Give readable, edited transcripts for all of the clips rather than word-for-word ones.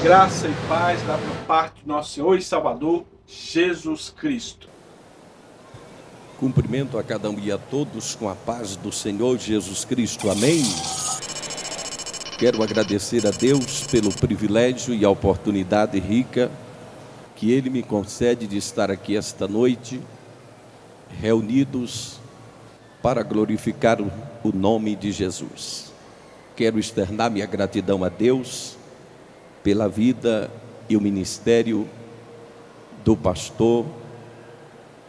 Graça e paz da parte do nosso Senhor e Salvador, Jesus Cristo. Cumprimento a cada um e a todos com a paz do Senhor Jesus Cristo. Amém. Quero agradecer a Deus pelo privilégio e a oportunidade rica que Ele me concede de estar aqui esta noite, reunidos para glorificar o nome de Jesus. Quero externar minha gratidão a Deus pela vida e o ministério do pastor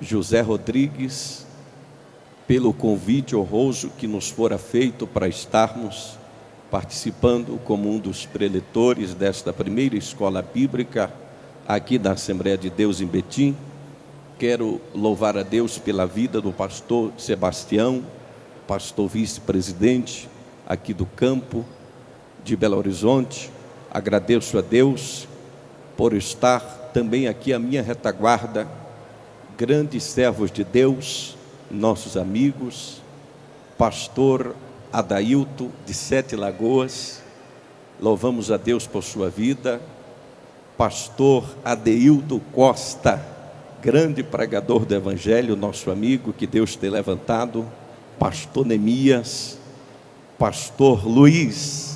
José Rodrigues, pelo convite honroso que nos fora feito para estarmos participando como um dos preletores desta primeira escola bíblica aqui da Assembleia de Deus em Betim. Quero louvar a Deus pela vida do pastor Sebastião, pastor vice-presidente aqui do campo de Belo Horizonte. Agradeço a Deus por estar também aqui à minha retaguarda, grandes servos de Deus, nossos amigos, pastor Adailto de Sete Lagoas, louvamos a Deus por sua vida, pastor Adeildo Costa, grande pregador do Evangelho, nosso amigo que Deus tem levantado, pastor Neemias, pastor Luiz,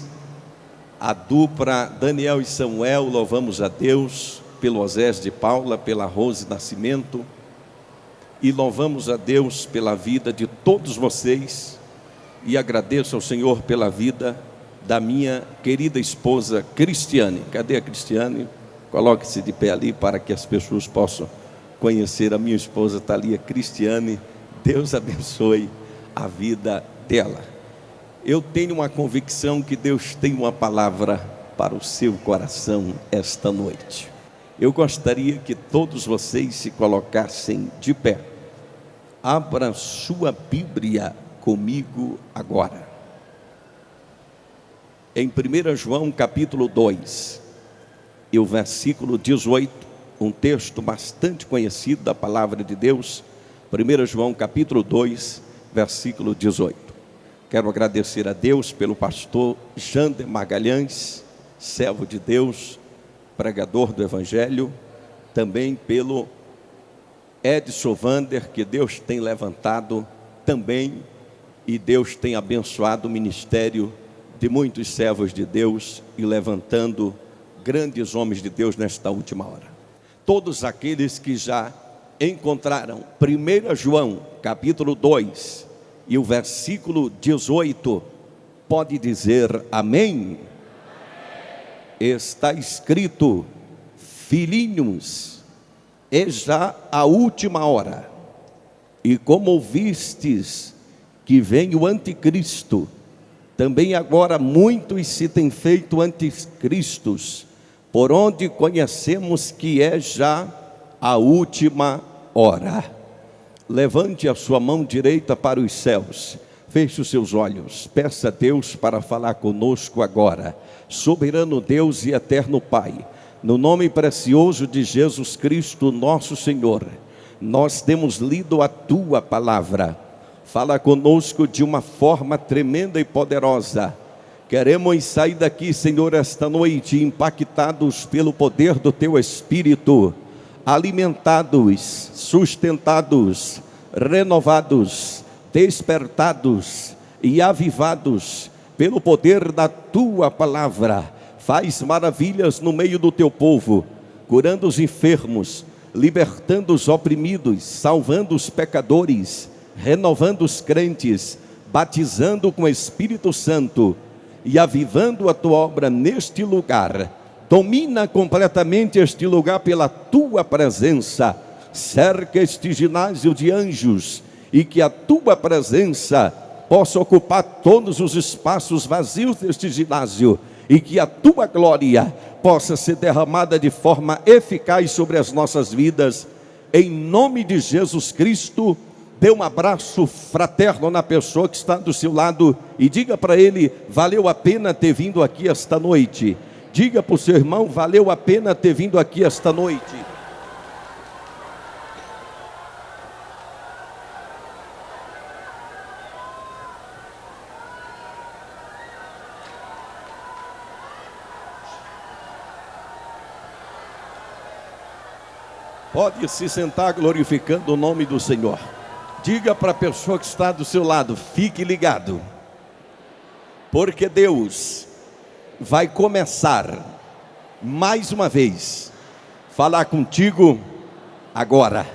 a dupla Daniel e Samuel, louvamos a Deus pelo Osés de Paula, pela Rose Nascimento, e louvamos a Deus pela vida de todos vocês, e agradeço ao Senhor pela vida da minha querida esposa Cristiane. Cadê a Cristiane? Coloque-se de pé ali para que as pessoas possam conhecer a minha esposa, está ali a Cristiane. Deus abençoe a vida dela. Eu tenho uma convicção que Deus tem uma palavra para o seu coração esta noite. Eu gostaria que todos vocês se colocassem de pé. Abra sua Bíblia comigo agora. Em 1 João capítulo 2, e o versículo 18, um texto bastante conhecido da palavra de Deus. 1 João capítulo 2, versículo 18. Quero agradecer a Deus pelo pastor Jander Magalhães, servo de Deus, pregador do Evangelho, também pelo Edson Vander, que Deus tem levantado também, e Deus tem abençoado o ministério de muitos servos de Deus e levantando grandes homens de Deus nesta última hora. Todos aqueles que já encontraram 1 João capítulo 2 e o versículo 18, pode dizer amém? Está escrito: filhinhos, é já a última hora, e como ouvistes que vem o anticristo, também agora muitos se têm feito anticristos, por onde conhecemos que é já a última hora. Levante a sua mão direita para os céus, feche os seus olhos, peça a Deus para falar conosco agora. Soberano Deus e eterno Pai, no nome precioso de Jesus Cristo, nosso Senhor, nós temos lido a Tua palavra. Fala conosco de uma forma tremenda e poderosa. Queremos sair daqui, Senhor, esta noite impactados pelo poder do Teu Espírito, alimentados, sustentados, renovados, despertados e avivados pelo poder da Tua palavra. Faz maravilhas no meio do Teu povo, curando os enfermos, libertando os oprimidos, salvando os pecadores, renovando os crentes, batizando com o Espírito Santo e avivando a Tua obra neste lugar. Domina completamente este lugar pela Tua presença. Cerca este ginásio de anjos e que a Tua presença possa ocupar todos os espaços vazios deste ginásio e que a Tua glória possa ser derramada de forma eficaz sobre as nossas vidas. Em nome de Jesus Cristo, dê um abraço fraterno na pessoa que está do seu lado e diga para ele: valeu a pena ter vindo aqui esta noite. Diga para o seu irmão: valeu a pena ter vindo aqui esta noite. Pode se sentar glorificando o nome do Senhor. Diga para a pessoa que está do seu lado: fique ligado, porque Deus vai começar mais uma vez falar contigo agora.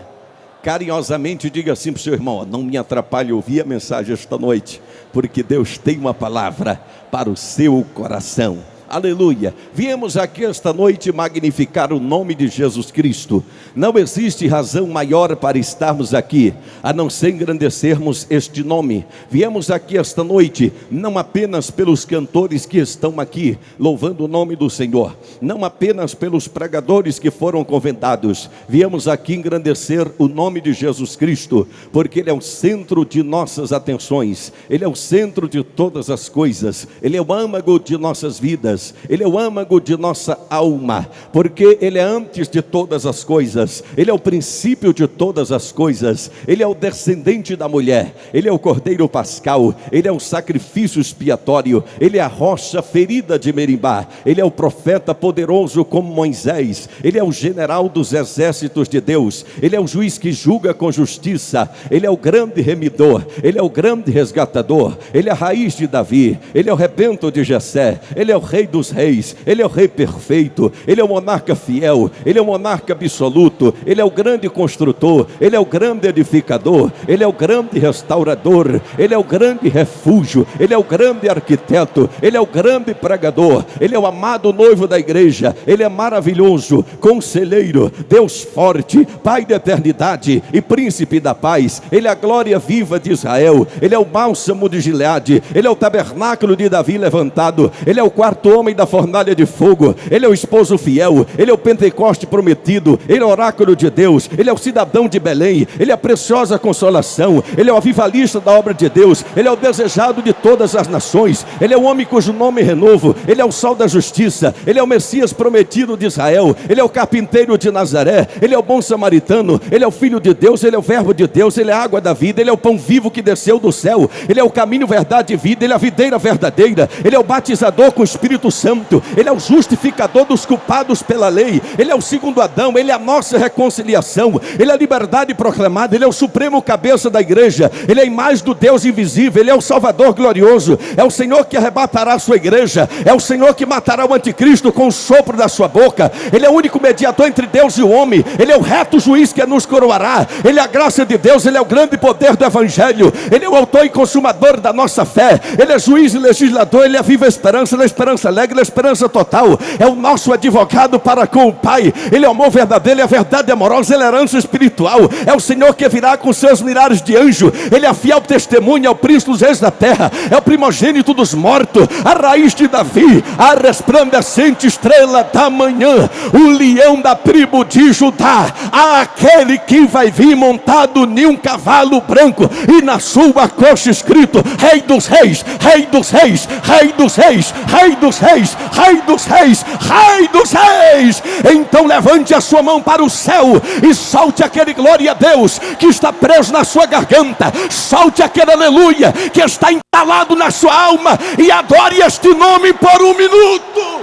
Carinhosamente diga assim para o seu irmão: não me atrapalhe ouvir a mensagem esta noite, porque Deus tem uma palavra para o seu coração. Aleluia. Viemos aqui esta noite magnificar o nome de Jesus Cristo. Não existe razão maior para estarmos aqui, a não ser engrandecermos este nome. Viemos aqui esta noite, não apenas pelos cantores que estão aqui, louvando o nome do Senhor, não apenas pelos pregadores que foram convidados. Viemos aqui engrandecer o nome de Jesus Cristo, porque Ele é o centro de nossas atenções, Ele é o centro de todas as coisas, Ele é o âmago de nossas vidas, Ele é o âmago de nossa alma, porque Ele é antes de todas as coisas, Ele é o princípio de todas as coisas, Ele é o descendente da mulher, Ele é o cordeiro pascal, Ele é o sacrifício expiatório, Ele é a rocha ferida de Merimbá, Ele é o profeta poderoso como Moisés, Ele é o general dos exércitos de Deus, Ele é o juiz que julga com justiça, Ele é o grande remidor, Ele é o grande resgatador, Ele é a raiz de Davi, Ele é o rebento de Jessé, Ele é o rei dos reis, Ele é o rei perfeito, Ele é o monarca fiel, Ele é o monarca absoluto, Ele é o grande construtor, Ele é o grande edificador, Ele é o grande restaurador, Ele é o grande refúgio, Ele é o grande arquiteto, Ele é o grande pregador, Ele é o amado noivo da igreja, Ele é maravilhoso, conselheiro, Deus forte, Pai da eternidade e príncipe da paz, Ele é a glória viva de Israel, Ele é o bálsamo de Gileade, Ele é o tabernáculo de Davi levantado, Ele é o quarto homem da fornalha de fogo, Ele é o esposo fiel, Ele é o Pentecoste prometido, Ele é o oráculo de Deus, Ele é o cidadão de Belém, Ele é a preciosa consolação, Ele é o avivalista da obra de Deus, Ele é o desejado de todas as nações, Ele é o homem cujo nome é renovo, Ele é o sol da justiça, Ele é o Messias prometido de Israel, Ele é o carpinteiro de Nazaré, Ele é o bom samaritano, Ele é o filho de Deus, Ele é o verbo de Deus, Ele é a água da vida, Ele é o pão vivo que desceu do céu, Ele é o caminho, verdade e vida, Ele é a videira verdadeira, Ele é o batizador com o Espírito Santo, Ele é o justificador dos culpados pela lei, Ele é o segundo Adão, Ele é a nossa reconciliação, Ele é a liberdade proclamada, Ele é o supremo cabeça da igreja, Ele é a imagem do Deus invisível, Ele é o Salvador glorioso, é o Senhor que arrebatará a sua igreja, é o Senhor que matará o anticristo com o sopro da sua boca, Ele é o único mediador entre Deus e o homem, Ele é o reto juiz que nos coroará, Ele é a graça de Deus, Ele é o grande poder do evangelho, Ele é o autor e consumador da nossa fé, Ele é juiz e legislador, Ele é a viva esperança, Ele é a esperança alegre, Ele é a esperança total, é o nosso advogado para com o Pai, Ele é o amor verdadeiro, Ele é a verdade amorosa, Ele é a herança espiritual, é o Senhor que virá com seus milhares de anjos, Ele é a fiel testemunha, é o príncipe dos reis da terra, é o primogênito dos mortos, a raiz de Davi, a resplandecente estrela da manhã, o leão da tribo de Judá, aquele que vai vir montado em um cavalo branco, e na sua coxa escrito: Rei dos reis, Rei dos reis, Rei dos reis, Rei dos reis, Rei dos reis, Rei dos reis. Então levante a sua mão para o céu e solte aquele glória a Deus que está preso na sua garganta, solte aquele aleluia que está entalado na sua alma, e adore este nome por um minuto.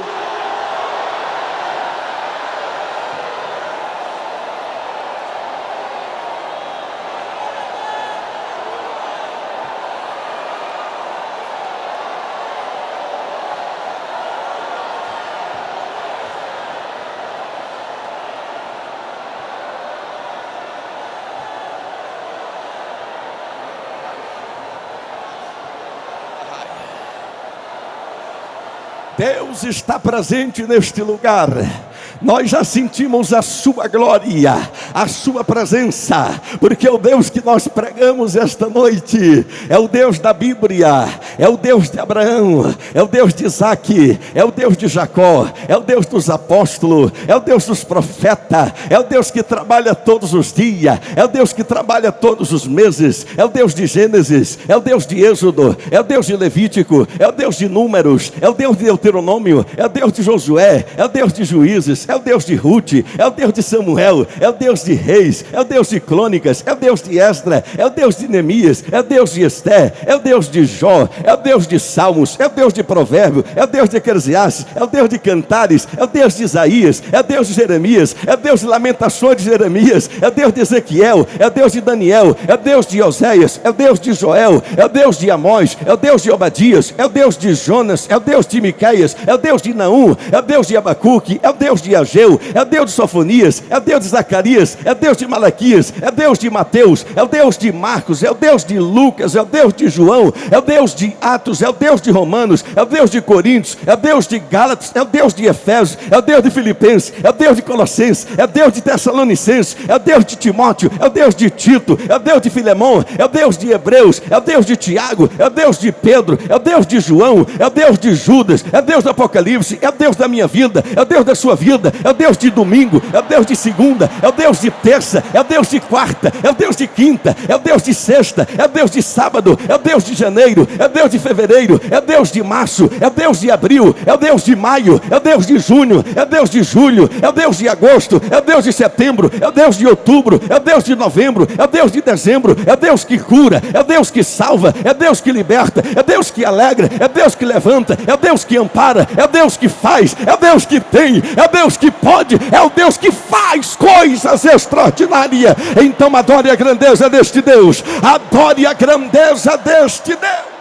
Deus está presente neste lugar. Nós já sentimos a sua glória, a sua presença, porque o Deus que nós pregamos esta noite é o Deus da Bíblia, é o Deus de Abraão, é o Deus de Isaac, é o Deus de Jacó, é o Deus dos apóstolos, é o Deus dos profetas, é o Deus que trabalha todos os dias, é o Deus que trabalha todos os meses, é o Deus de Gênesis, é o Deus de Êxodo, é o Deus de Levítico, é o Deus de Números, é o Deus de Deuteronômio, é o Deus de Josué, é o Deus de Juízes, juízes, é o Deus de Ruth, é o Deus de Samuel, é o Deus de reis, é o Deus de crônicas, é o Deus de Esdras, é o Deus de Neemias, é o Deus de Esté, é o Deus de Jó, é o Deus de Salmos, é o Deus de Provérbio, é o Deus de Eclesiastes, é o Deus de Cantares, é o Deus de Isaías, é o Deus de Jeremias, é o Deus de Lamentações de Jeremias, é o Deus de Ezequiel, é o Deus de Daniel, é o Deus de Oséias, é o Deus de Joel, é o Deus de Amós, é o Deus de Obadias, é o Deus de Jonas, é o Deus de Miqueias, é o Deus de Naum, é o Deus de Abacuque, é o Deus de Ageu, é o Deus de Sofonias, é o Deus de Zacarias, é o Deus de Malaquias, é o Deus de Mateus, é o Deus de Marcos, é o Deus de Lucas, é o Deus de João, é o Deus de Atos, é o Deus de Romanos, é o Deus de Coríntios, é o Deus de Gálatas, é o Deus de Efésios, é o Deus de Filipenses, é o Deus de Colossenses, é o Deus de Tessalonicenses, é o Deus de Timóteo, é o Deus de Tito, é o Deus de Filemão, é o Deus de Hebreus, é o Deus de Tiago, é o Deus de Pedro, é o Deus de João, é o Deus de Judas, é o Deus do Apocalipse, é o Deus da minha vida, é o Deus da sua vida, é o Deus de domingo, é o Deus de segunda, é o Deus de terça, é o Deus de quarta, é o Deus de quinta, é o Deus de sexta, é o Deus de sábado, é o Deus de janeiro, é o Deus de fevereiro, é o Deus de março, é o Deus de abril, é o Deus de maio, é o Deus de junho, é o Deus de julho, é o Deus de agosto, é o Deus de setembro, é o Deus de outubro, é o Deus de novembro, é o Deus de dezembro, é o Deus que cura, é o Deus que salva, é Deus que liberta, é Deus que alegra, é Deus que levanta, é Deus que ampara, é Deus que faz, é Deus que tem, é Deus que pode, é o Deus que faz coisas extraordinárias. Então adore a grandeza deste Deus, adore a grandeza deste Deus.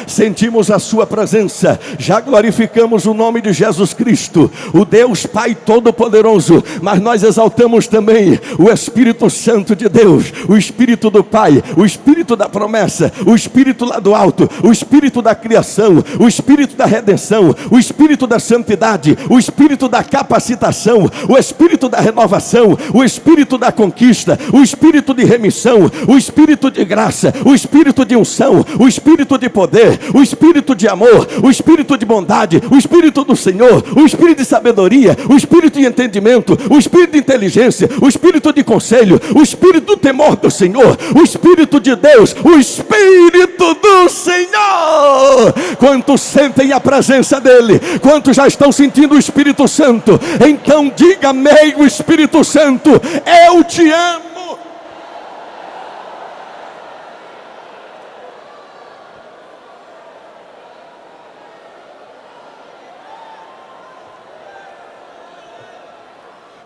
Sentimos a sua presença, já glorificamos o nome de Jesus Cristo, o Deus Pai Todo-Poderoso, mas nós exaltamos também o Espírito Santo de Deus, o Espírito do Pai, o Espírito da promessa, o Espírito lá do alto, o Espírito da criação, o Espírito da redenção, o Espírito da santidade, o Espírito da capacitação, o Espírito da renovação, o Espírito da conquista, o Espírito de remissão, o Espírito de graça, o Espírito de unção, o Espírito de poder, o Espírito de amor, o Espírito de bondade, o Espírito do Senhor, o Espírito de sabedoria, o Espírito de entendimento, o Espírito de inteligência, o Espírito de conselho, o Espírito do temor do Senhor, o Espírito de Deus, o Espírito do Senhor. Quantos sentem a presença dele? Quantos já estão sentindo o Espírito Santo? Então diga amém, o Espírito Santo, eu te amo.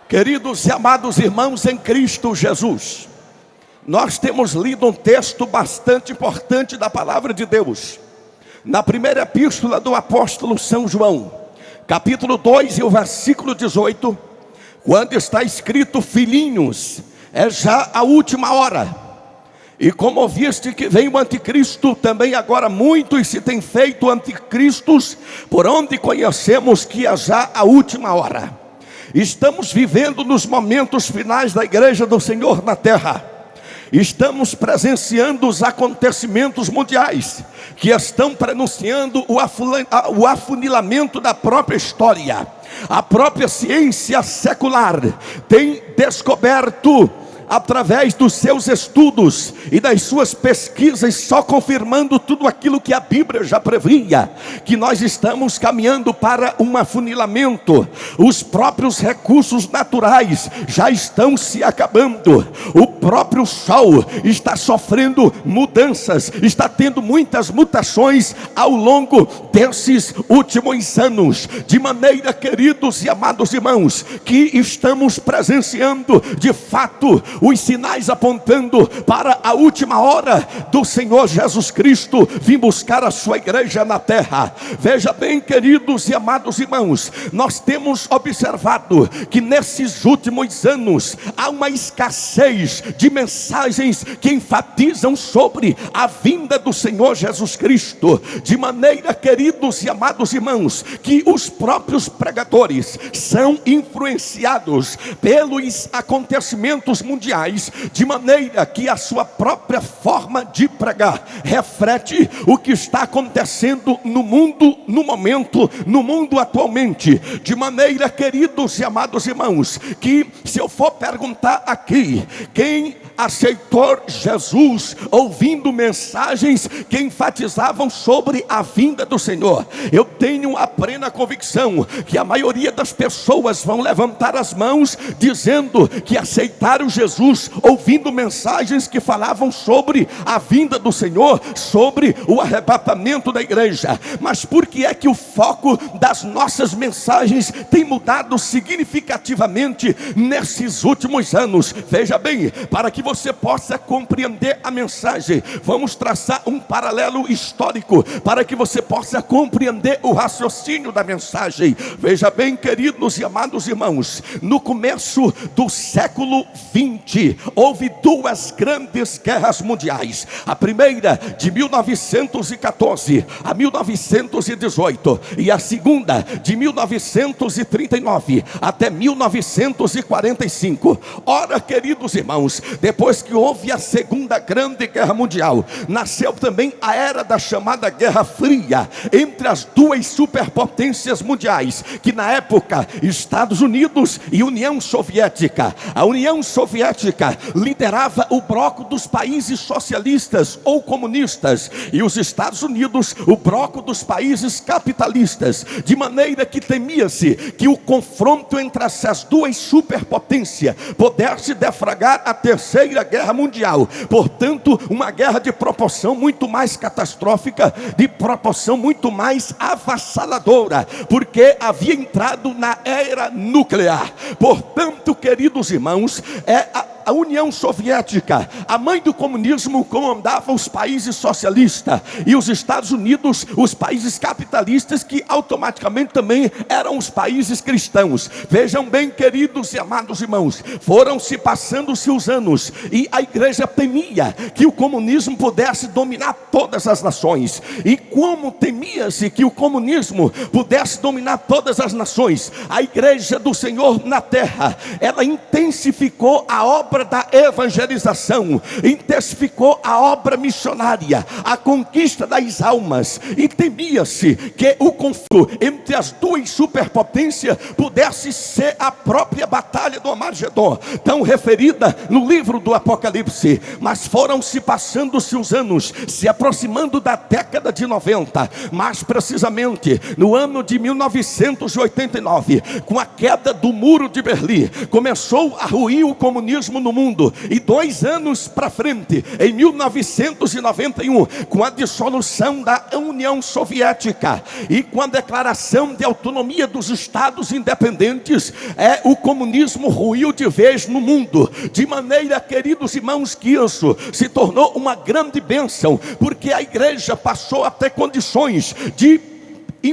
Queridos e amados irmãos em Cristo Jesus, nós temos lido um texto bastante importante da palavra de Deus, na primeira epístola do apóstolo São João, capítulo 2 e o versículo 18, quando está escrito: filhinhos, é já a última hora, e como ouviste que vem o anticristo, também agora muitos se têm feito anticristos, por onde conhecemos que é já a última hora. Estamos vivendo nos momentos finais da igreja do Senhor na terra. Estamos presenciando os acontecimentos mundiais que estão prenunciando o afunilamento da própria história. A própria ciência secular tem descoberto, através dos seus estudos e das suas pesquisas, só confirmando tudo aquilo que a Bíblia já previa, que nós estamos caminhando para um afunilamento. Os próprios recursos naturais já estão se acabando. O próprio Sol está sofrendo mudanças, está tendo muitas mutações ao longo desses últimos anos, de maneira, queridos e amados irmãos, que estamos presenciando de fato os sinais apontando para a última hora do Senhor Jesus Cristo vir buscar a sua igreja na terra. Veja bem, queridos e amados irmãos, nós temos observado que nesses últimos anos há uma escassez de mensagens que enfatizam sobre a vinda do Senhor Jesus Cristo, de maneira, queridos e amados irmãos, que os próprios pregadores são influenciados pelos acontecimentos mundiais, de maneira que a sua própria forma de pregar reflete o que está acontecendo no mundo, no momento, no mundo atualmente. De maneira, queridos e amados irmãos, que se eu for perguntar aqui, quem aceitou Jesus ouvindo mensagens que enfatizavam sobre a vinda do Senhor. Eu tenho a plena convicção que a maioria das pessoas vão levantar as mãos dizendo que aceitaram Jesus ouvindo mensagens que falavam sobre a vinda do Senhor, sobre o arrebatamento da igreja. Mas por que é que o foco das nossas mensagens tem mudado significativamente nesses últimos anos? Veja bem, para que você possa compreender a mensagem, vamos traçar um paralelo histórico para que você possa compreender o raciocínio da mensagem. Veja bem, queridos e amados irmãos, no começo do século 20 houve duas grandes guerras mundiais. A primeira de 1914 a 1918 e a segunda de 1939 até 1945. Ora, queridos irmãos, depois que houve a segunda grande guerra mundial, nasceu também a era da chamada Guerra Fria entre as duas superpotências mundiais, que na época Estados Unidos e União Soviética. A União Soviética liderava o bloco dos países socialistas ou comunistas e os Estados Unidos o bloco dos países capitalistas, de maneira que temia-se que o confronto entre essas duas superpotências pudesse deflagrar a terceira guerra mundial. Portanto, uma guerra de proporção muito mais catastrófica, de proporção muito mais avassaladora, porque havia entrado na era nuclear. Portanto, queridos irmãos, a União Soviética, a mãe do comunismo, comandava os países socialistas, e os Estados Unidos, os países capitalistas, que automaticamente também eram os países cristãos. Vejam bem, queridos e amados irmãos, foram se passando-se os anos, e a igreja temia que o comunismo pudesse dominar todas as nações. E como temia-se que o comunismo pudesse dominar todas as nações, a igreja do Senhor na terra, ela intensificou a obra da evangelização, intensificou a obra missionária, a conquista das almas, e temia-se que o conflito entre as duas superpotências pudesse ser a própria batalha do Armagedon, tão referida no livro do Apocalipse. Mas foram se passando-se os anos, se aproximando da década de 90, mais precisamente no ano de 1989, com a queda do muro de Berlim, começou a ruir o comunismo no mundo. E 2 anos para frente, em 1991, com a dissolução da União Soviética e com a declaração de autonomia dos estados independentes, o comunismo ruiu de vez no mundo, de maneira, queridos irmãos, que isso se tornou uma grande bênção, porque a igreja passou a ter condições de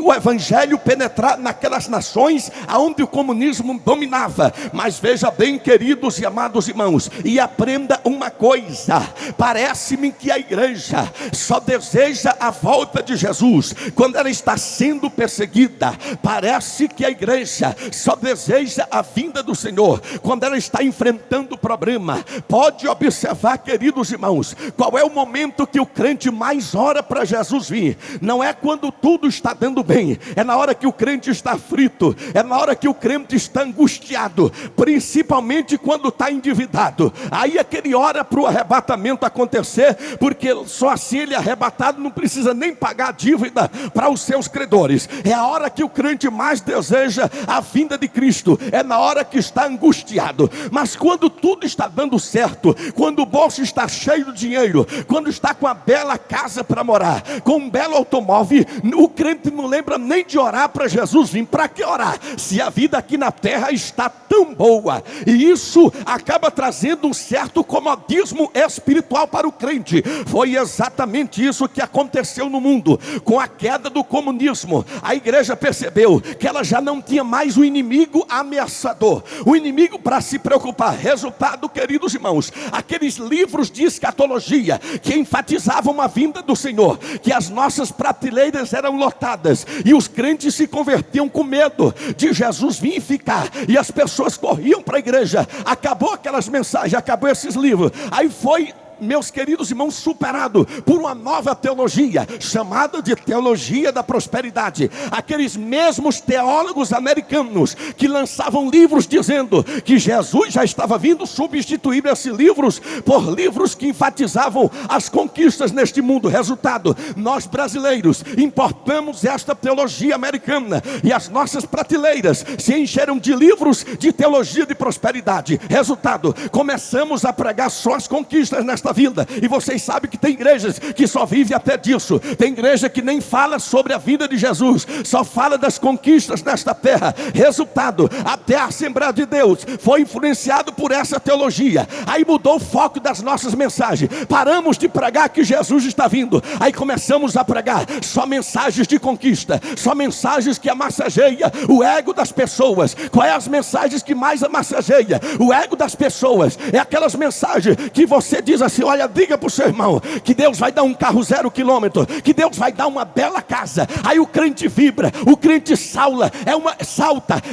o evangelho penetrar naquelas nações aonde o comunismo dominava. Mas veja bem, queridos e amados irmãos, e aprenda uma coisa: parece-me que a igreja só deseja a volta de Jesus quando ela está sendo perseguida. Parece que a igreja só deseja a vinda do Senhor quando ela está enfrentando o problema. Pode observar, queridos irmãos, qual é o momento que o crente mais ora para Jesus vir? Não é quando tudo está dando bem, é na hora que o crente está aflito, é na hora que o crente está angustiado, principalmente quando está endividado. Aí é que ele ora para o arrebatamento acontecer, porque só assim ele arrebatado não precisa nem pagar a dívida para os seus credores. É a hora que o crente mais deseja a vinda de Cristo, é na hora que está angustiado. Mas quando tudo está dando certo, quando o bolso está cheio de dinheiro, quando está com a bela casa para morar, com um belo automóvel, o crente não lembra nem de orar para Jesus vir. Para que orar se a vida aqui na terra está tão boa? E isso acaba trazendo um certo comodismo espiritual para o crente. Foi exatamente isso que aconteceu no mundo com a queda do comunismo. A igreja percebeu que ela já não tinha mais o inimigo ameaçador, o inimigo para se preocupar. Resultado, queridos irmãos, aqueles livros de escatologia que enfatizavam a vinda do Senhor, que as nossas prateleiras eram lotadas, e os crentes se convertiam com medo de Jesus vir e ficar, e as pessoas corriam para a igreja. Acabou aquelas mensagens, acabou esses livros. Aí foi meus queridos irmãos, superado por uma nova teologia, chamada de teologia da prosperidade. Aqueles mesmos teólogos americanos que lançavam livros dizendo que Jesus já estava vindo substituir esses livros por livros que enfatizavam as conquistas neste mundo. Resultado, nós brasileiros importamos esta teologia americana e as nossas prateleiras se encheram de livros de teologia de prosperidade. Resultado, começamos a pregar só as conquistas nesta vida, e vocês sabem que tem igrejas que só vivem até disso. Tem igreja que nem fala sobre a vida de Jesus, só fala das conquistas nesta terra. Resultado, até a Assembleia de Deus foi influenciado por essa teologia. Aí mudou o foco das nossas mensagens, paramos de pregar que Jesus está vindo, aí começamos a pregar só mensagens de conquista, só mensagens que amassageia o ego das pessoas. Qual é as mensagens que mais amassageia o ego das pessoas? É aquelas mensagens que você diz assim: olha, diga para o seu irmão que Deus vai dar um carro 0 quilômetro, que Deus vai dar uma bela casa. Aí o crente vibra, o crente salta,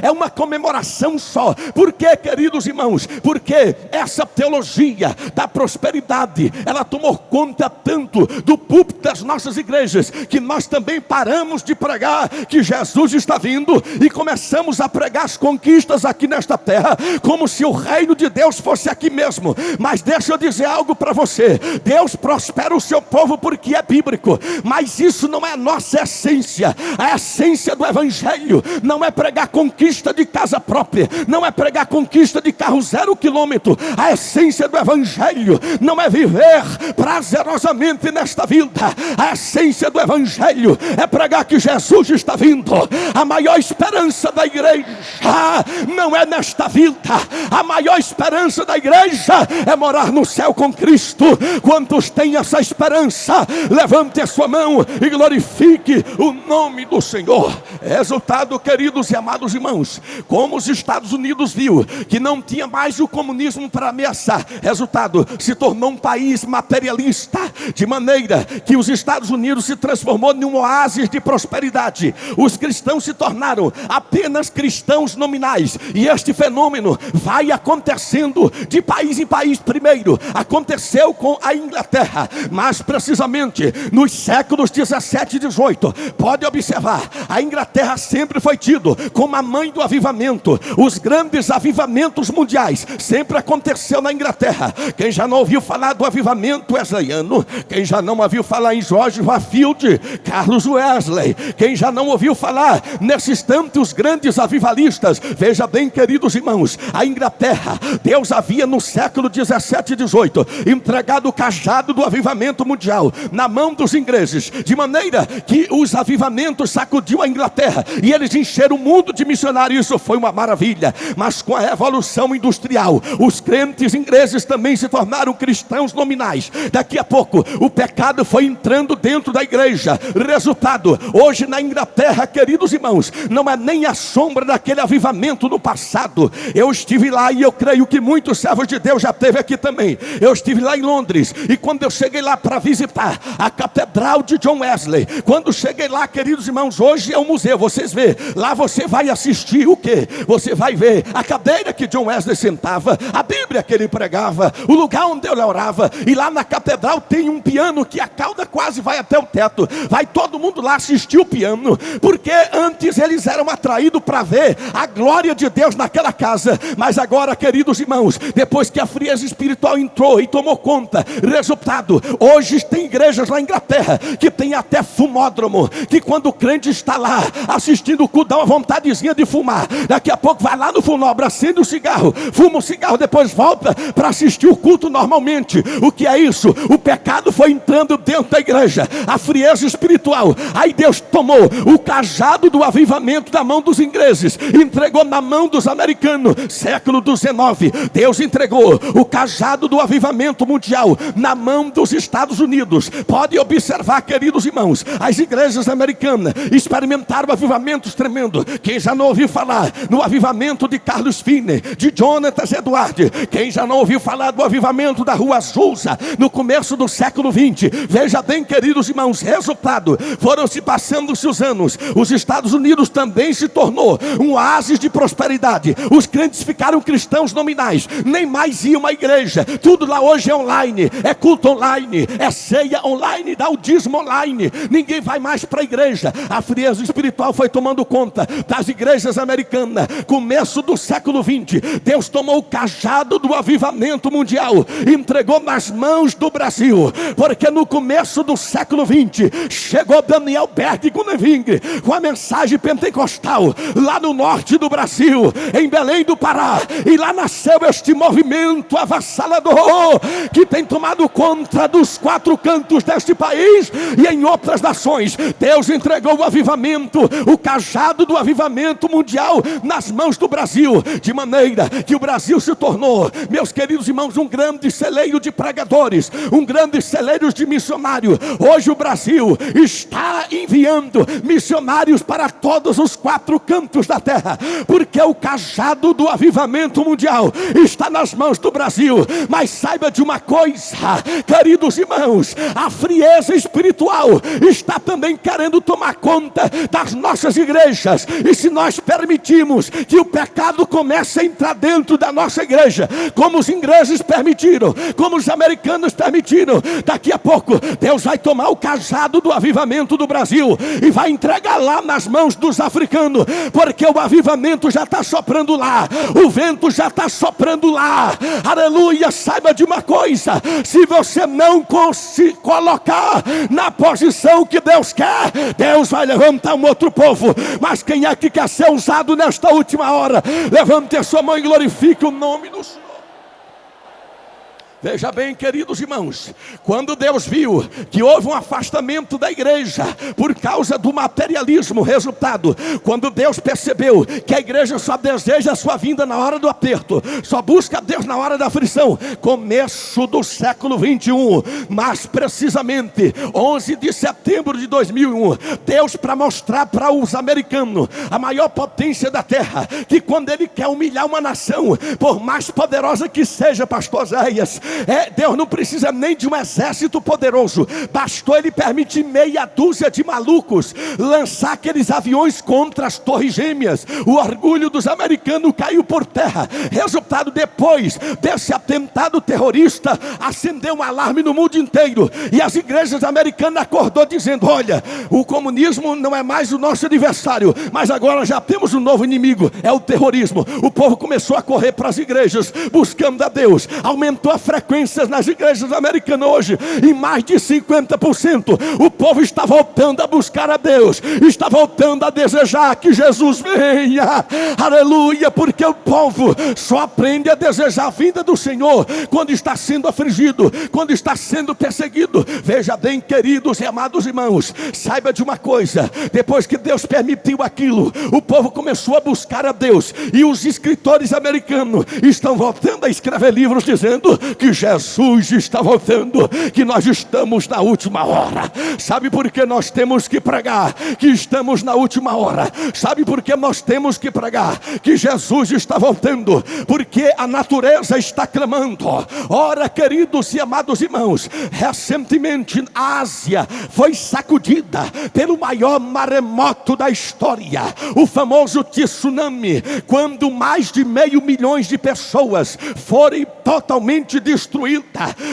é uma comemoração só. Por quê, queridos irmãos? Porque essa teologia da prosperidade, ela tomou conta tanto do púlpito das nossas igrejas, que nós também paramos de pregar que Jesus está vindo e começamos a pregar as conquistas aqui nesta terra, como se o reino de Deus fosse aqui mesmo. Mas deixa eu dizer algo para você: Deus prospera o seu povo porque é bíblico, mas isso não é a nossa essência. A essência do evangelho não é pregar conquista de casa própria, não é pregar conquista de carro 0 quilômetro. A essência do evangelho não é viver prazerosamente nesta vida. A essência do evangelho é pregar que Jesus está vindo. A maior esperança da igreja não é nesta vida. A maior esperança da igreja é morar no céu com Cristo. Quantos têm essa esperança? Levante a sua mão e glorifique o nome do Senhor. Resultado, queridos e amados irmãos, como os Estados Unidos viu que não tinha mais o comunismo para ameaçar, resultado, se tornou um país materialista, de maneira que os Estados Unidos se transformou num oásis de prosperidade. Os cristãos se tornaram apenas cristãos nominais, e este fenômeno vai acontecendo de país em país. Primeiro aconteceu com a Inglaterra, mas precisamente nos séculos 17 e 18, pode observar, a Inglaterra sempre foi tido como a mãe do avivamento. Os grandes avivamentos mundiais sempre aconteceu na Inglaterra. Quem já não ouviu falar do avivamento wesleyano? Quem já não ouviu falar em George Whitefield, Carlos Wesley? Quem já não ouviu falar nesses tantos grandes avivalistas? Veja bem, queridos irmãos, a Inglaterra, Deus havia no século 17 e 18 entregado o cajado do avivamento mundial na mão dos ingleses, de maneira que os avivamentos sacudiu a Inglaterra e eles encheram o mundo de missionários. Isso foi uma maravilha. Mas com a revolução industrial, os crentes ingleses também se tornaram cristãos nominais. Daqui a pouco o pecado foi entrando dentro da igreja. Resultado, hoje na Inglaterra, queridos irmãos, não é nem a sombra daquele avivamento no passado. Eu estive lá e eu creio que muitos servos de Deus já esteve aqui também. Eu estive lá em Londres, e quando eu cheguei lá para visitar a Catedral de John Wesley, quando cheguei lá, queridos irmãos, hoje é um museu. Vocês vê, lá você vai assistir o quê? Você vai ver a cadeira que John Wesley sentava, a Bíblia que ele pregava, o lugar onde ele orava. E lá na catedral tem um piano que a cauda quase vai até o teto. Vai todo mundo lá assistir o piano, porque antes eles eram atraídos para ver a glória de Deus naquela casa. Mas agora, queridos irmãos, depois que a frieza espiritual entrou e tomou conta, resultado, hoje tem igrejas na Inglaterra que tem até fumódromo, que quando o crente está lá assistindo o culto, dá uma vontadezinha de fumar. Daqui a pouco vai lá no fumódromo, acende o cigarro, fuma o cigarro, depois volta para assistir o culto normalmente. O que é isso? O pecado foi entrando dentro da igreja, a frieza espiritual. Aí Deus tomou o cajado do avivamento da mão dos ingleses, entregou na mão dos americanos. Século 19, Deus entregou o cajado do avivamento mundial na mão dos Estados Unidos. Pode observar, queridos irmãos, as igrejas americanas experimentaram avivamentos tremendos. Quem já não ouviu falar no avivamento de Carlos Finney, de Jonathan Edwards? Quem já não ouviu falar do avivamento da Rua Azusa no começo do século 20? Veja bem, queridos irmãos, resultado, foram se passando-se os anos, os Estados Unidos também se tornou um oásis de prosperidade. Os crentes ficaram cristãos nominais, nem mais iam à igreja. Tudo lá hoje é online, é culto online, é ceia online, dá o dízimo online. Ninguém vai mais para a igreja. A frieza espiritual foi tomando conta das igrejas americanas. Começo do século 20, Deus tomou o cajado do avivamento mundial e entregou nas mãos do Brasil, porque no começo do século 20 chegou Daniel Berg Guneving com a mensagem pentecostal lá no norte do Brasil, em Belém do Pará, e lá nasceu este movimento avassalador que tem tomado conta dos 4 cantos deste país e em outras nações. Deus entregou o avivamento, o cajado do avivamento mundial nas mãos do Brasil, de maneira que o Brasil se tornou, meus queridos irmãos, um grande celeiro de pregadores, um grande celeiro de missionários. Hoje o Brasil está enviando missionários para todos os 4 cantos da terra, porque o cajado do avivamento mundial está nas mãos do Brasil. Mas saiba de uma coisa, queridos irmãos, a frieza espiritual está também querendo tomar conta das nossas igrejas, e se nós permitirmos que o pecado comece a entrar dentro da nossa igreja, como os ingleses permitiram, como os americanos permitiram, daqui a pouco Deus vai tomar o cajado do avivamento do Brasil e vai entregar lá nas mãos dos africanos, porque o avivamento já está soprando lá, o vento já está soprando lá. Aleluia. Saiba de uma coisa: se você não se colocar na posição que Deus quer, Deus vai levantar um outro povo. Mas quem é que quer ser usado nesta última hora? Levante a sua mão e glorifique o nome do Senhor. Veja bem, queridos irmãos, quando Deus viu que houve um afastamento da igreja por causa do materialismo, resultado, quando Deus percebeu que a igreja só deseja a sua vinda na hora do aperto, só busca Deus na hora da aflição, começo do século 21, mais precisamente 11 de setembro de 2001, Deus, para mostrar para os americanos, a maior potência da terra, que quando Ele quer humilhar uma nação, por mais poderosa que seja, pastor Zéias, Deus não precisa nem de um exército poderoso, bastou Ele permitir meia dúzia de malucos lançar aqueles aviões contra as torres gêmeas. O orgulho dos americanos caiu por terra. Resultado, depois desse atentado terrorista, acendeu um alarme no mundo inteiro, e as igrejas americanas acordou dizendo: olha, o comunismo não é mais o nosso adversário, mas agora já temos um novo inimigo, é o terrorismo. O povo começou a correr para as igrejas buscando a Deus, aumentou a frequências nas igrejas americanas hoje em mais de 50%. O povo está voltando a buscar a Deus, está voltando a desejar que Jesus venha. Aleluia. Porque o povo só aprende a desejar a vinda do Senhor quando está sendo afligido, quando está sendo perseguido. Veja bem, queridos e amados irmãos, saiba de uma coisa: depois que Deus permitiu aquilo, o povo começou a buscar a Deus, e os escritores americanos estão voltando a escrever livros dizendo que Jesus está voltando, que nós estamos na última hora. Sabe por que nós temos que pregar que estamos na última hora? Sabe por que nós temos que pregar que Jesus está voltando? Porque a natureza está clamando. Ora, queridos e amados irmãos, recentemente a Ásia foi sacudida pelo maior maremoto da história, o famoso tsunami, quando mais de 500 mil de pessoas foram totalmente destruída.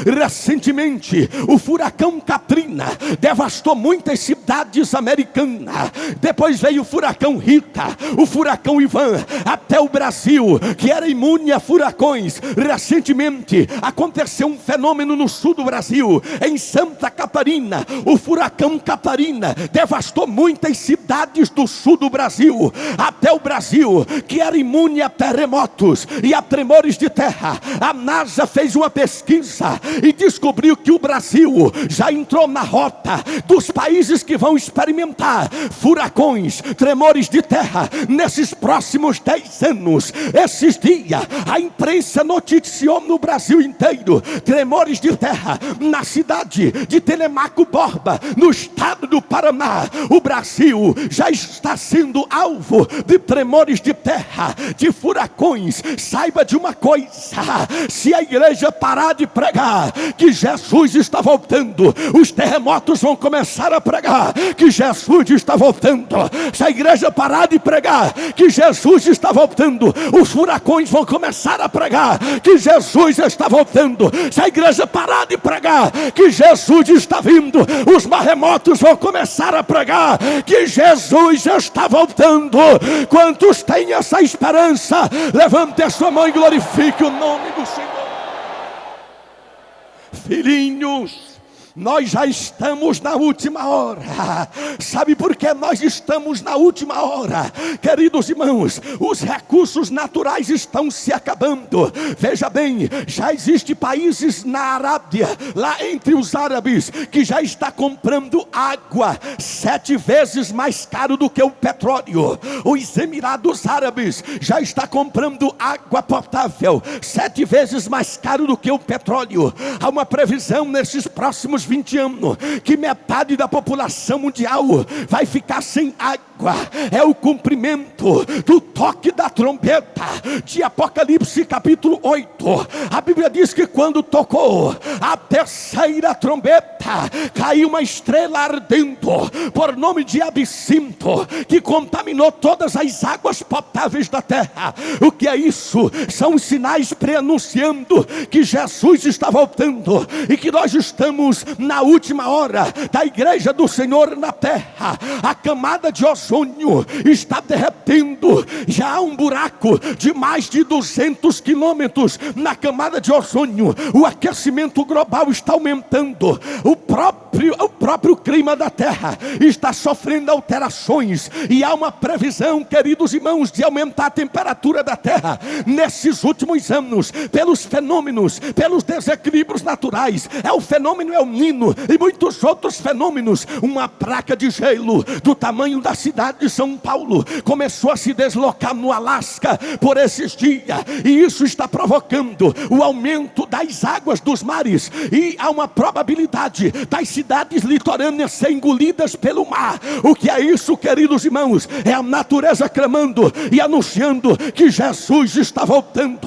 Recentemente, o furacão Katrina devastou muitas cidades americanas. Depois veio o furacão Rita, o furacão Ivan, até o Brasil, que era imune a furacões. Recentemente, aconteceu um fenômeno no sul do Brasil, em Santa Catarina. O furacão Catarina devastou muitas cidades do sul do Brasil, até o Brasil, que era imune a terremotos e a tremores de terra. A NASA fez uma pesquisa e descobriu que o Brasil já entrou na rota dos países que vão experimentar furacões, tremores de terra nesses próximos 10 anos. Esses dias a imprensa noticiou no Brasil inteiro tremores de terra na cidade de Telemaco Borba, no estado do Paraná. O Brasil já está sendo alvo de tremores de terra, de furacões. Saiba de uma coisa: Se a igreja parar de pregar que Jesus está voltando, os terremotos vão começar a pregar que Jesus está voltando. Se a igreja parar de pregar que Jesus está voltando, os furacões vão começar a pregar que Jesus está voltando. Se a igreja parar de pregar que Jesus está vindo, os maremotos vão começar a pregar que Jesus está voltando. Quantos têm essa esperança? Levante a sua mão e glorifique o nome do Senhor. Filhinhos, nós já estamos na última hora. Sabe por que nós estamos na última hora? Queridos irmãos, os recursos naturais estão se acabando. Veja bem, já existem países na Arábia, lá entre os árabes, que já está comprando água 7 vezes mais caro do que o petróleo. Os Emirados Árabes já está comprando água potável 7 vezes mais caro do que o petróleo. Há uma previsão nesses próximos 20 anos que metade da população mundial vai ficar sem água. É o cumprimento do toque da trombeta de Apocalipse capítulo 8. A Bíblia diz que quando tocou a terceira trombeta, caiu uma estrela ardendo por nome de Absinto, que contaminou todas as águas potáveis da terra. O que é isso? São os sinais preanunciando que Jesus está voltando e que nós estamos na última hora da igreja do Senhor na terra. A camada de ozônio está derretendo. Já há um buraco de mais de 200 quilômetros na camada de ozônio. O aquecimento global está aumentando. O próprio clima da terra está sofrendo alterações, e há uma previsão, queridos irmãos, de aumentar a temperatura da terra nesses últimos anos, pelos fenômenos, pelos desequilíbrios naturais. É o fenômeno El Nino e muitos outros fenômenos. Uma placa de gelo do tamanho da cidade de São Paulo começou a se deslocar no Alasca por esses dias, e isso está provocando o aumento das águas dos mares, e há uma probabilidade das cidades litorâneas ser engolidas pelo mar. O que é isso, queridos irmãos? É a natureza clamando e anunciando que Jesus está voltando.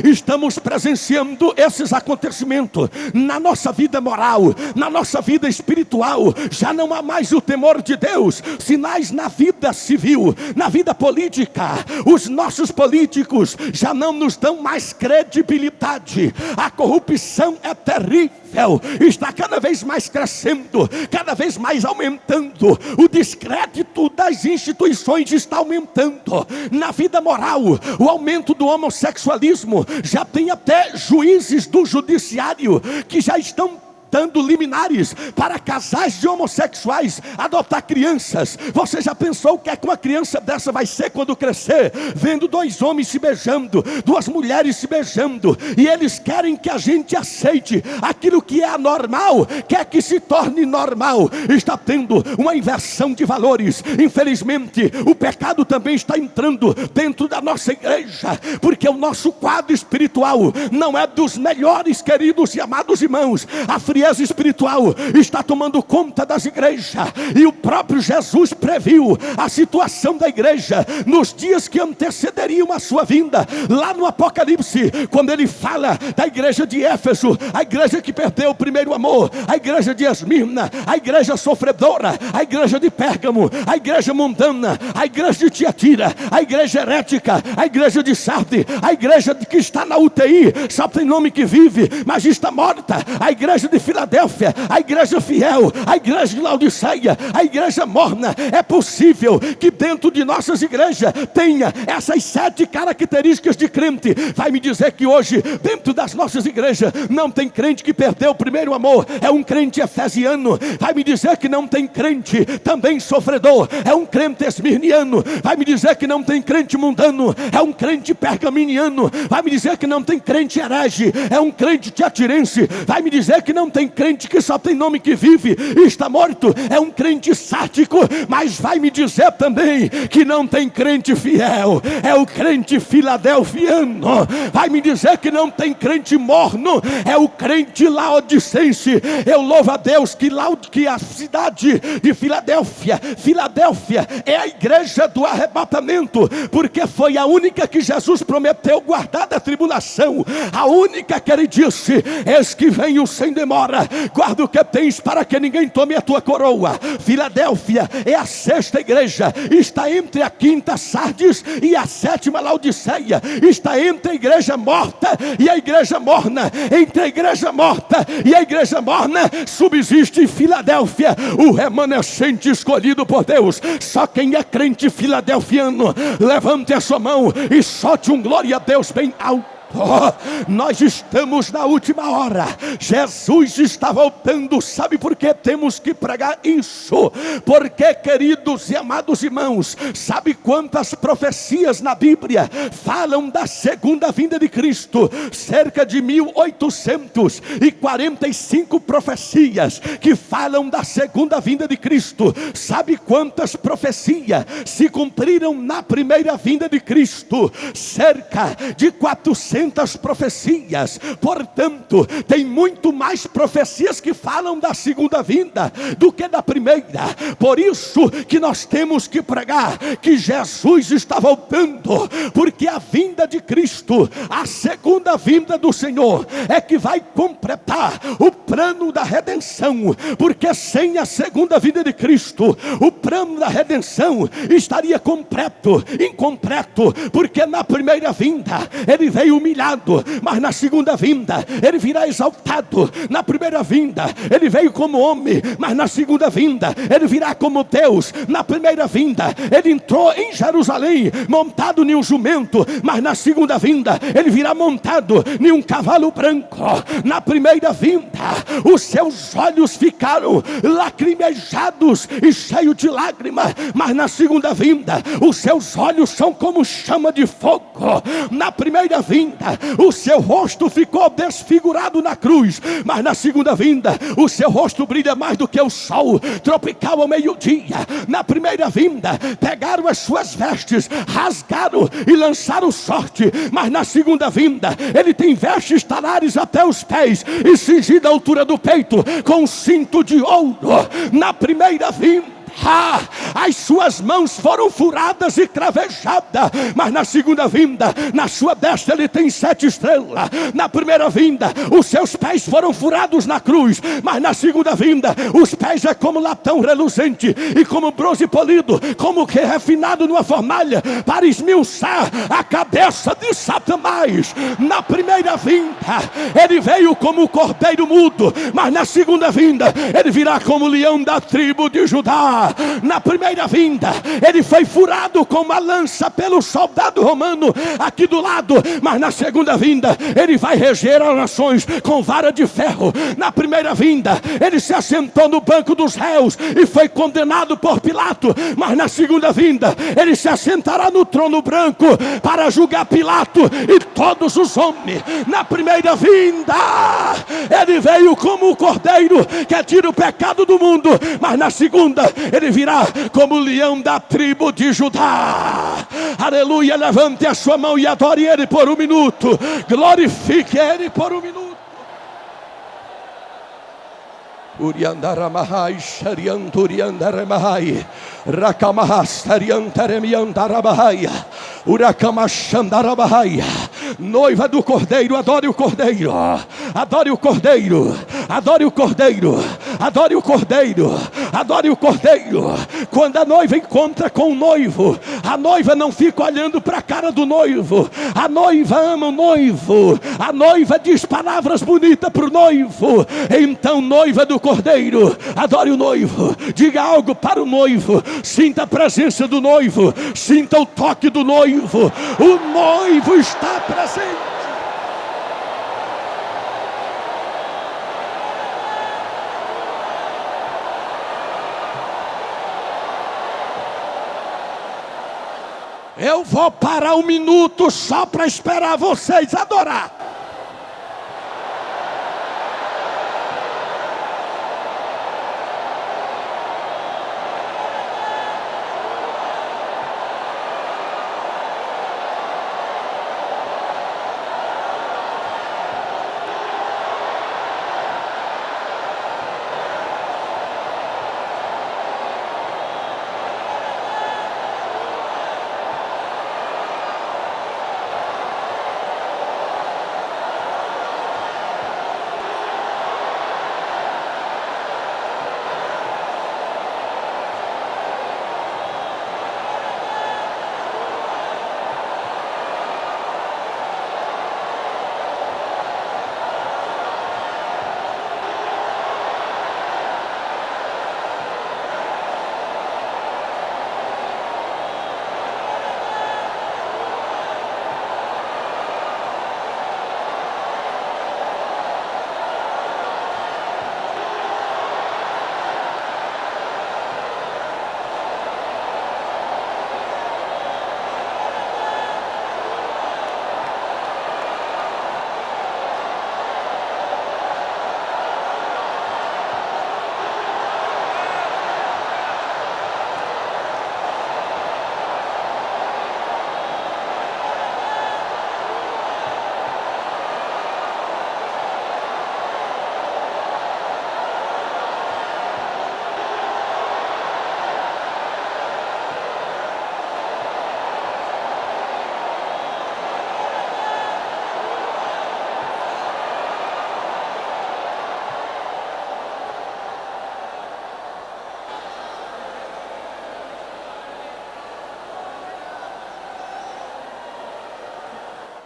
Estamos presenciando esses acontecimentos na nossa vida moral, na nossa vida espiritual. Já não há mais o temor de Deus. Sinais na vida civil, na vida política. Os nossos políticos já não nos dão mais credibilidade. A corrupção é terrível, está cada vez mais crescendo, cada vez mais aumentando. O descrédito das instituições está aumentando. Na vida moral, o aumento do homossexualismo, já tem até juízes do judiciário que já estão dando liminares para casais de homossexuais adotar crianças. Você já pensou o que é que uma criança dessa vai ser quando crescer? Vendo 2 homens se beijando, 2 mulheres se beijando, e eles querem que a gente aceite aquilo que é anormal, quer que se torne normal. Está tendo uma inversão de valores. Infelizmente, o pecado também está entrando dentro da nossa igreja, porque o nosso quadro espiritual não é dos melhores, queridos e amados irmãos. A frieza espiritual está tomando conta das igrejas, e o próprio Jesus previu a situação da igreja nos dias que antecederiam a sua vinda. Lá no Apocalipse, quando ele fala da igreja de Éfeso, a igreja que perdeu o primeiro amor, a igreja de Esmirna, a igreja sofredora, a igreja de Pérgamo, a igreja mundana, a igreja de Tiatira, a igreja herética, a igreja de Sardes, a igreja que está na UTI, só tem nome que vive, mas está morta, a igreja de Filadélfia, a igreja fiel, a igreja de Laodiceia, a igreja morna. É possível que dentro de nossas igrejas tenha essas 7 características de crente. Vai me dizer que hoje dentro das nossas igrejas não tem crente que perdeu o primeiro amor, é um crente efesiano. Vai me dizer que não tem crente também sofredor, é um crente esmirniano. Vai me dizer que não tem crente mundano, é um crente pergaminiano. Vai me dizer que não tem crente herege, é um crente tiatirense. Vai me dizer que não tem tem crente que só tem nome que vive e está morto, é um crente sádico. Mas vai me dizer também que não tem crente fiel, é o crente filadelfiano. Vai me dizer que não tem crente morno, é o crente laodicense. Eu louvo a Deus que a cidade de Filadélfia é a igreja do arrebatamento, porque foi a única que Jesus prometeu guardar da tribulação, a única que ele disse: eis que venho sem demora, guarda o que tens para que ninguém tome a tua coroa. Filadélfia é a sexta igreja, está entre a quinta Sardes e a sétima Laodiceia, está entre a igreja morta e a igreja morna. Entre a igreja morta e a igreja morna subsiste em Filadélfia o remanescente escolhido por Deus. Só quem é crente filadelfiano, levante a sua mão e solte um glória a Deus bem alto. Nós estamos na última hora, Jesus está voltando. Sabe por que temos que pregar isso? Porque, queridos e amados irmãos, sabe quantas profecias na Bíblia falam da segunda vinda de Cristo? Cerca de 1845 profecias que falam da segunda vinda de Cristo. Sabe quantas profecias se cumpriram na primeira vinda de Cristo? Cerca de 400 profecias. Portanto, tem muito mais profecias que falam da segunda vinda do que da primeira. Por isso que nós temos que pregar que Jesus está voltando, porque a vinda de Cristo, a segunda vinda do Senhor, é que vai completar o plano da redenção. Porque sem a segunda vinda de Cristo, o plano da redenção estaria incompleto, porque na primeira vinda ele veio humilhado, mas na segunda vinda ele virá exaltado. Na primeira vinda ele veio como homem, mas na segunda vinda ele virá como Deus. Na primeira vinda ele entrou em Jerusalém montado em um jumento, mas na segunda vinda ele virá montado em um cavalo branco. Na primeira vinda os seus olhos ficaram lacrimejados e cheios de lágrimas, mas na segunda vinda os seus olhos são como chama de fogo. Na primeira vinda o seu rosto ficou desfigurado na cruz, mas na segunda vinda o seu rosto brilha mais do que o sol tropical ao meio-dia. Na primeira vinda pegaram as suas vestes, rasgaram e lançaram sorte, mas na segunda vinda ele tem vestes talares até os pés e cingido à altura do peito com um cinto de ouro. Na primeira vinda as suas mãos foram furadas e cravejadas, mas na segunda vinda, na sua destra ele tem 7 estrelas. Na primeira vinda, os seus pés foram furados na cruz, mas na segunda vinda, os pés é como latão reluzente e como bronze polido, como que refinado numa fornalha, para esmiuçar a cabeça de Satanás. Na primeira vinda, ele veio como o cordeiro mudo, mas na segunda vinda, ele virá como o leão da tribo de Judá. Na primeira vinda ele foi furado com uma lança pelo soldado romano aqui do lado, mas na segunda vinda ele vai reger as nações com vara de ferro. Na primeira vinda ele se assentou no banco dos réus e foi condenado por Pilato, mas na segunda vinda ele se assentará no trono branco para julgar Pilato e todos os homens. Na primeira vinda ele veio como o cordeiro que tira o pecado do mundo, mas na segunda ele virá como o leão da tribo de Judá. Aleluia, levante a sua mão e adore ele por um minuto. Glorifique ele por um minuto. Uriandaramahai, Sharianturiandaramahai, Rakamahastariantaremiandarabahai, Urakamachandarabahai. Noiva do Cordeiro, adore o Cordeiro, adore o Cordeiro, adore o Cordeiro, adore o Cordeiro, adore o Cordeiro. Quando a noiva encontra com o noivo, a noiva não fica olhando para a cara do noivo, a noiva ama o noivo, a noiva diz palavras bonitas para o noivo. Então, noiva do Cordeiro, adore o noivo, diga algo para o noivo, sinta a presença do noivo, sinta o toque do noivo. O noivo está presente. Eu vou parar um minuto só para esperar vocês adorar.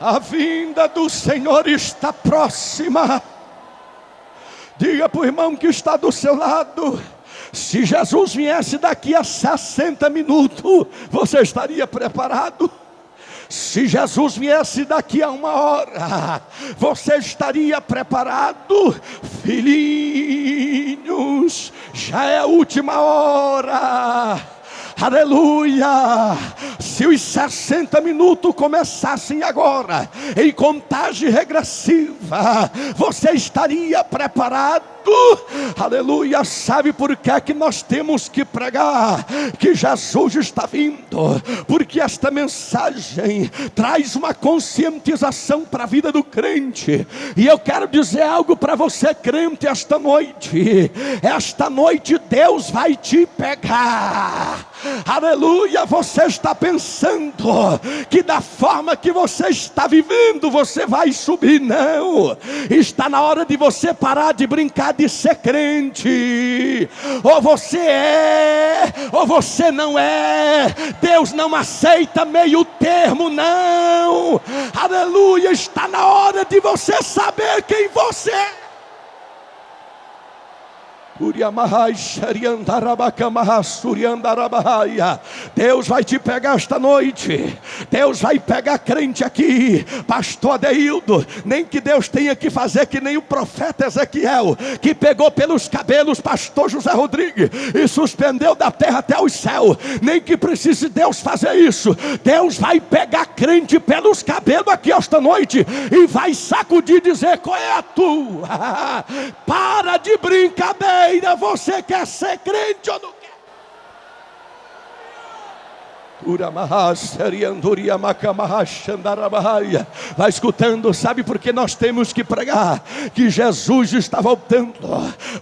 A vinda do Senhor está próxima. Diga para o irmão que está do seu lado: se Jesus viesse daqui a 60 minutos, você estaria preparado? Se Jesus viesse daqui a 1 hora, você estaria preparado? Filhinhos, já é a última hora. Aleluia! Se os 60 minutos começassem agora, em contagem regressiva, você estaria preparado? Aleluia! Sabe por que é que nós temos que pregar que Jesus está vindo? Porque esta mensagem traz uma conscientização para a vida do crente. E eu quero dizer algo para você, crente, esta noite. Esta noite Deus vai te pegar. Aleluia! Você está pensando que da forma que você está vivendo você vai subir? Não. Está na hora de você parar de brincar de ser crente. Ou você é, ou você não é. Deus não aceita meio termo, não. Aleluia! Está na hora de você saber quem você é. Deus vai te pegar esta noite. Deus vai pegar crente aqui. Pastor Adeildo, nem que Deus tenha que fazer que nem o profeta Ezequiel, que pegou pelos cabelos pastor José Rodrigues e suspendeu da terra até o céu. Nem que precise Deus fazer isso. Deus vai pegar crente pelos cabelos aqui esta noite e vai sacudir e dizer: qual é a tua? Para de brincadeira. Você quer ser crente ou não quer? Vai escutando, sabe por que nós temos que pregar que Jesus está voltando?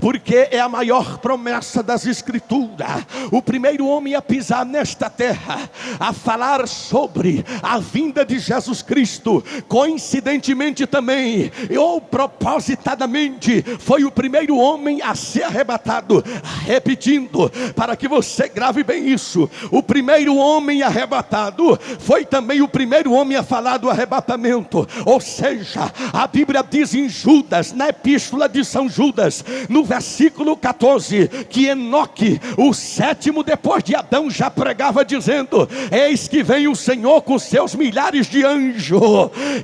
Porque é a maior promessa das Escrituras. O primeiro homem a pisar nesta terra, a falar sobre a vinda de Jesus Cristo, coincidentemente também, ou propositadamente, foi o primeiro homem a ser arrebatado. Repetindo, para que você grave bem isso: o primeiro homem arrebatado foi também o primeiro homem a falar do arrebatamento. Ou seja, a Bíblia diz em Judas, na epístola de São Judas, no versículo 14, que Enoque, o sétimo depois de Adão, já pregava dizendo: eis que vem o Senhor com seus milhares de anjos.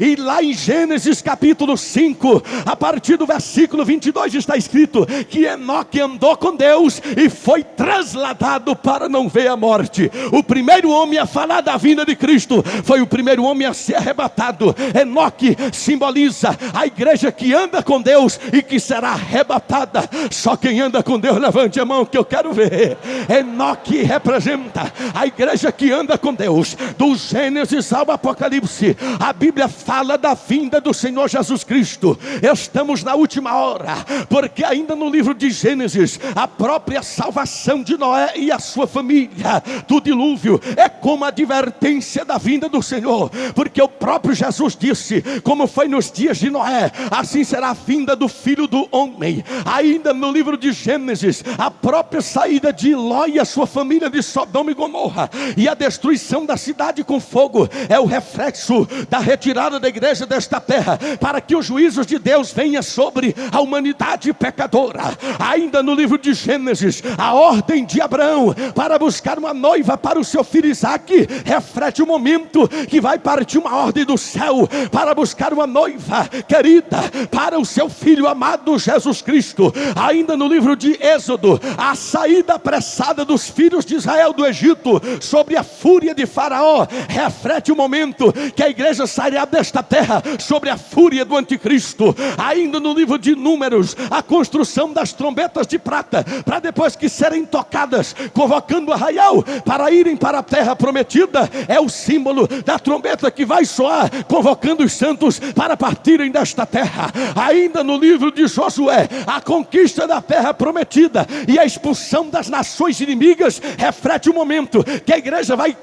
E lá em Gênesis capítulo 5, a partir do versículo 22, está escrito que Enoque andou com Deus e foi trasladado para não ver a morte. O primeiro homem a falar da vinda de Cristo foi o primeiro homem a ser arrebatado. Enoque simboliza a igreja que anda com Deus e que será arrebatada. Só quem anda com Deus, levante a mão que eu quero ver. Enoque representa a igreja que anda com Deus. Do Gênesis ao Apocalipse, a Bíblia fala da vinda do Senhor Jesus Cristo. Estamos na última hora, porque ainda no livro de Gênesis, a própria salvação de Noé e a sua família do dilúvio é como a advertência da vinda do Senhor, porque o próprio Jesus disse: como foi nos dias de Noé, assim será a vinda do Filho do Homem. Ainda no livro de Gênesis, a própria saída de Ló e a sua família de Sodoma e Gomorra, e a destruição da cidade com fogo, é o reflexo da retirada da igreja desta terra, para que os juízos de Deus venham sobre a humanidade pecadora. Ainda no livro de Gênesis, a ordem de Abraão para buscar uma noiva para o seu filho Isaac, reflete o momento que vai partir uma ordem do céu para buscar uma noiva querida para o seu filho amado Jesus Cristo. Ainda no livro de Êxodo, a saída apressada dos filhos de Israel do Egito sobre a fúria de Faraó, reflete o momento que a igreja sairá desta terra sobre a fúria do anticristo. Ainda no livro de Números, a construção das trombetas de prata, para depois que serem tocadas, convocando o arraial para irem para a terra prometida, é o símbolo da trombeta que vai soar, convocando os santos para partirem desta terra. Ainda no livro de Josué, a conquista da terra prometida e a expulsão das nações inimigas, reflete o momento que a igreja vai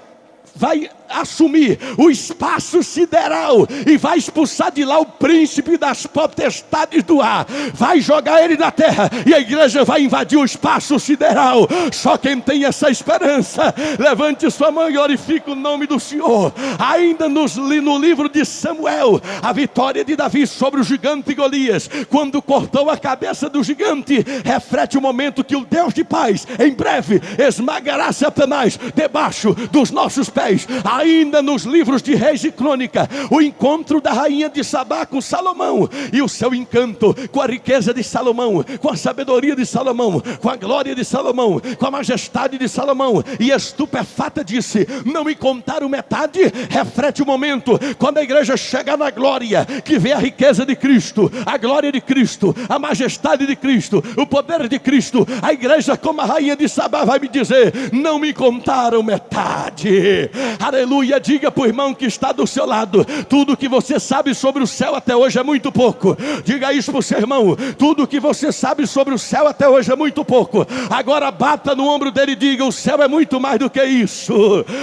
vai assumir o espaço sideral e vai expulsar de lá o príncipe das potestades do ar, vai jogar ele na terra e a igreja vai invadir o espaço sideral. Só quem tem essa esperança, levante sua mão e glorifique o nome do Senhor. Ainda no livro de Samuel, a vitória de Davi sobre o gigante Golias, quando cortou a cabeça do gigante, reflete o momento que o Deus de paz em breve esmagará Satanás debaixo dos nossos pés. Ainda nos livros de Reis e Crônica, o encontro da rainha de Sabá com Salomão e o seu encanto com a riqueza de Salomão, com a sabedoria de Salomão, com a glória de Salomão, com a majestade de Salomão, e estupefata disse: não me contaram metade. Reflete o momento quando a igreja chega na glória, que vê a riqueza de Cristo, a glória de Cristo, a majestade de Cristo, o poder de Cristo. A igreja, como a rainha de Sabá, vai me dizer: não me contaram metade. Aleluia. Diga para o irmão que está do seu lado: tudo que você sabe sobre o céu até hoje é muito pouco. Diga isso para o seu irmão: tudo que você sabe sobre o céu até hoje é muito pouco. Agora bata no ombro dele e diga: o céu é muito mais do que isso.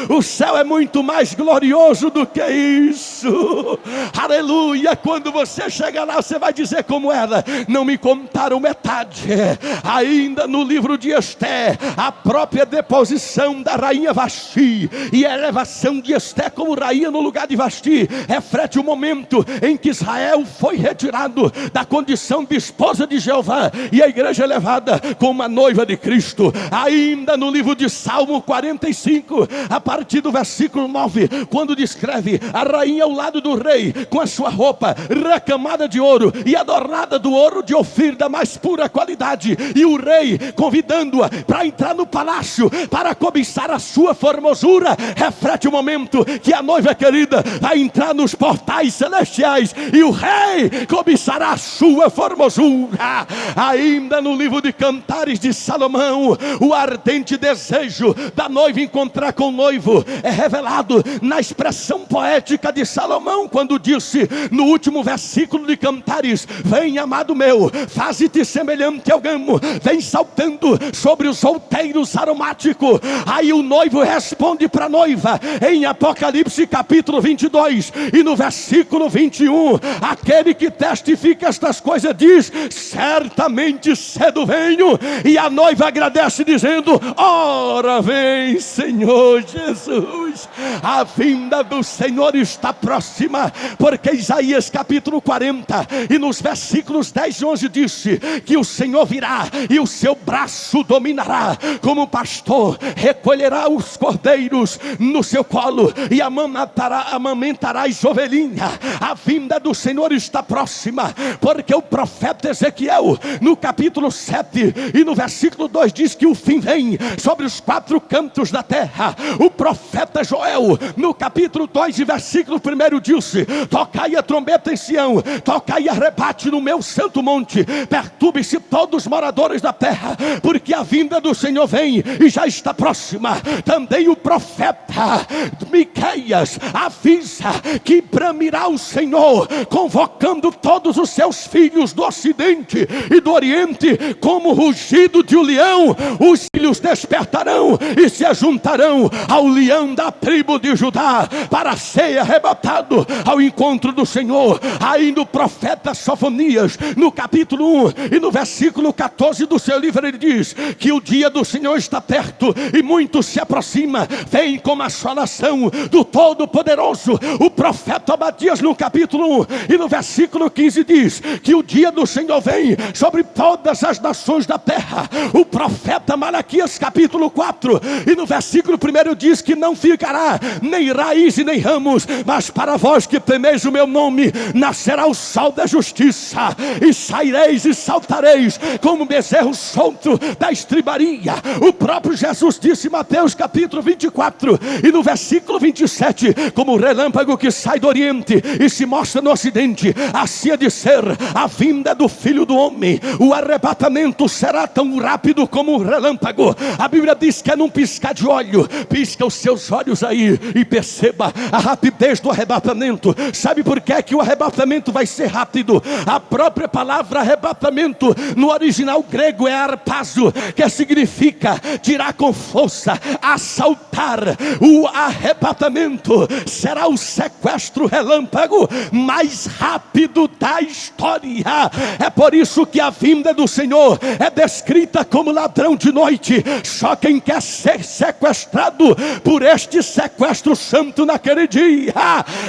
O céu é muito mais glorioso do que isso. Aleluia. Quando você chegar lá, você vai dizer como ela: não me contaram metade. Ainda no livro de Esté, a própria deposição da rainha Vasti e a elevação de Esté como rainha no lugar de Vasti reflete o momento em que Israel foi retirado da condição de esposa de Jeová e a igreja é levada como uma noiva de Cristo. Ainda no livro de Salmo 45, a partir do versículo 9, quando descreve a rainha ao lado do rei com a sua roupa recamada de ouro e adornada do ouro de Ofir da mais pura qualidade, e o rei convidando-a para entrar no palácio para cobiçar a sua formosura, reflete o momento que a noiva querida vai entrar nos portais celestiais e o rei cobiçará a sua formosura. Ainda no livro de Cantares de Salomão, o ardente desejo da noiva encontrar com o noivo é revelado na expressão poética de Salomão, quando disse no último versículo de Cantares: vem, amado meu, faze-te semelhante ao gamo, vem saltando sobre os outeiros aromáticos. Aí o noivo responde para a noiva em Apocalipse capítulo 22 e no versículo 21, aquele que testifica estas coisas diz: certamente cedo venho. E a noiva agradece dizendo: ora vem, Senhor Jesus. A vinda do Senhor está próxima, porque Isaías capítulo 40 e nos versículos 10 e 11 disse que o Senhor virá e o seu braço dominará, como pastor recolherá os cordeiros no seu colo e amamentará as ovelhinhas. A vinda do Senhor está próxima, porque o profeta Ezequiel no capítulo 7 e no versículo 2 diz que o fim vem sobre os quatro cantos da terra. O profeta Joel no capítulo 2 e versículo 1 disse: tocai a trombeta em Sião, tocai a rebate no meu santo monte, perturbe-se todos os moradores da terra, porque a vinda do Senhor vem e já está próxima. Também o profeta Miqueias avisa que bramirá o Senhor, convocando todos os seus filhos do ocidente e do oriente, como rugido de um leão. Os filhos despertarão e se ajuntarão ao leão da tribo de Judá para ser arrebatado ao encontro do Senhor. Ainda o profeta Sofonias no capítulo 1 e no versículo 14 do seu livro, ele diz que o dia do Senhor está perto e muito se aproxima, vem como a assolação do Todo-Poderoso. O profeta Obadias no capítulo 1 e no versículo 15 diz que o dia do Senhor vem sobre todas as nações da terra. O profeta Malaquias capítulo 4 e no versículo 1 diz que não ficará nem raiz e nem ramos, mas para vós que temeis o meu nome nascerá o sol da justiça, e saireis e saltareis como bezerro solto da estribaria. O próprio Jesus disse em Mateus capítulo 24 e no versículo 27, como o relâmpago que sai do oriente e se mostra no ocidente, assim há de ser a vinda do Filho do Homem. O arrebatamento será tão rápido como o relâmpago. A Bíblia diz que é num piscar de olho, pisca os seus olhos olhos aí e perceba a rapidez do arrebatamento. Sabe por que o arrebatamento vai ser rápido? A própria palavra arrebatamento no original grego é harpazo, que significa tirar com força, assaltar. O arrebatamento será o sequestro relâmpago mais rápido da história. É por isso que a vinda do Senhor é descrita como ladrão de noite. Só quem quer ser sequestrado por este sequestro santo naquele dia,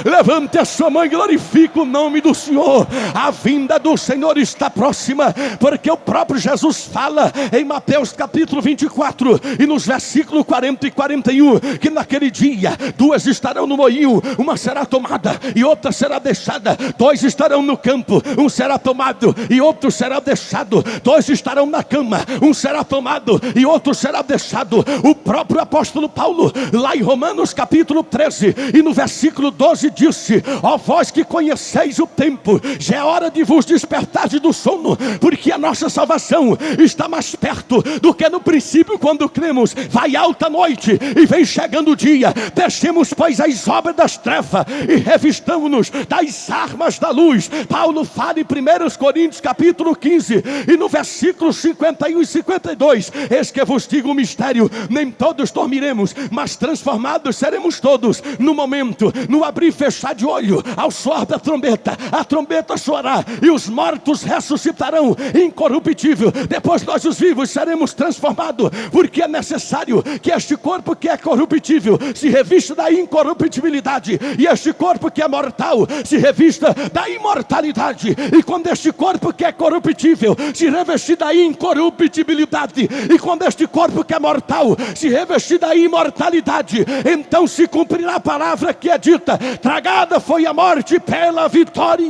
levante a sua mão e glorifique o nome do Senhor. A vinda do Senhor está próxima, porque o próprio Jesus fala em Mateus capítulo 24 e nos versículos 40 e 41, que naquele dia 2 estarão no moinho, uma será tomada e outra será deixada. 2 estarão no campo, um será tomado e outro será deixado. 2 estarão na cama, um será tomado e outro será deixado. O próprio apóstolo Paulo, lá em Romanos capítulo 13 e no versículo 12 disse: ó vós que conheceis o tempo, já é hora de vos despertar do sono, porque a nossa salvação está mais perto do que no princípio quando cremos. Vai alta noite e vem chegando o dia. Deixemos pois as obras das trevas e revistamos-nos das armas da luz. Paulo fala em 1 Coríntios capítulo 15 e no versículo 51 e 52: eis que vos digo um mistério, nem todos dormiremos, mas transformados seremos todos, no momento, no abrir e fechar de olho, ao soar da trombeta. A trombeta soará e os mortos ressuscitarão incorruptível. Depois nós os vivos seremos transformados, porque é necessário que este corpo que é corruptível se revista da incorruptibilidade, e este corpo que é mortal se revista da imortalidade. E quando este corpo que é corruptível se revestir da incorruptibilidade, e quando este corpo que é mortal se revestir da imortalidade, então se cumprirá a palavra que é dita: tragada foi a morte pela vitória.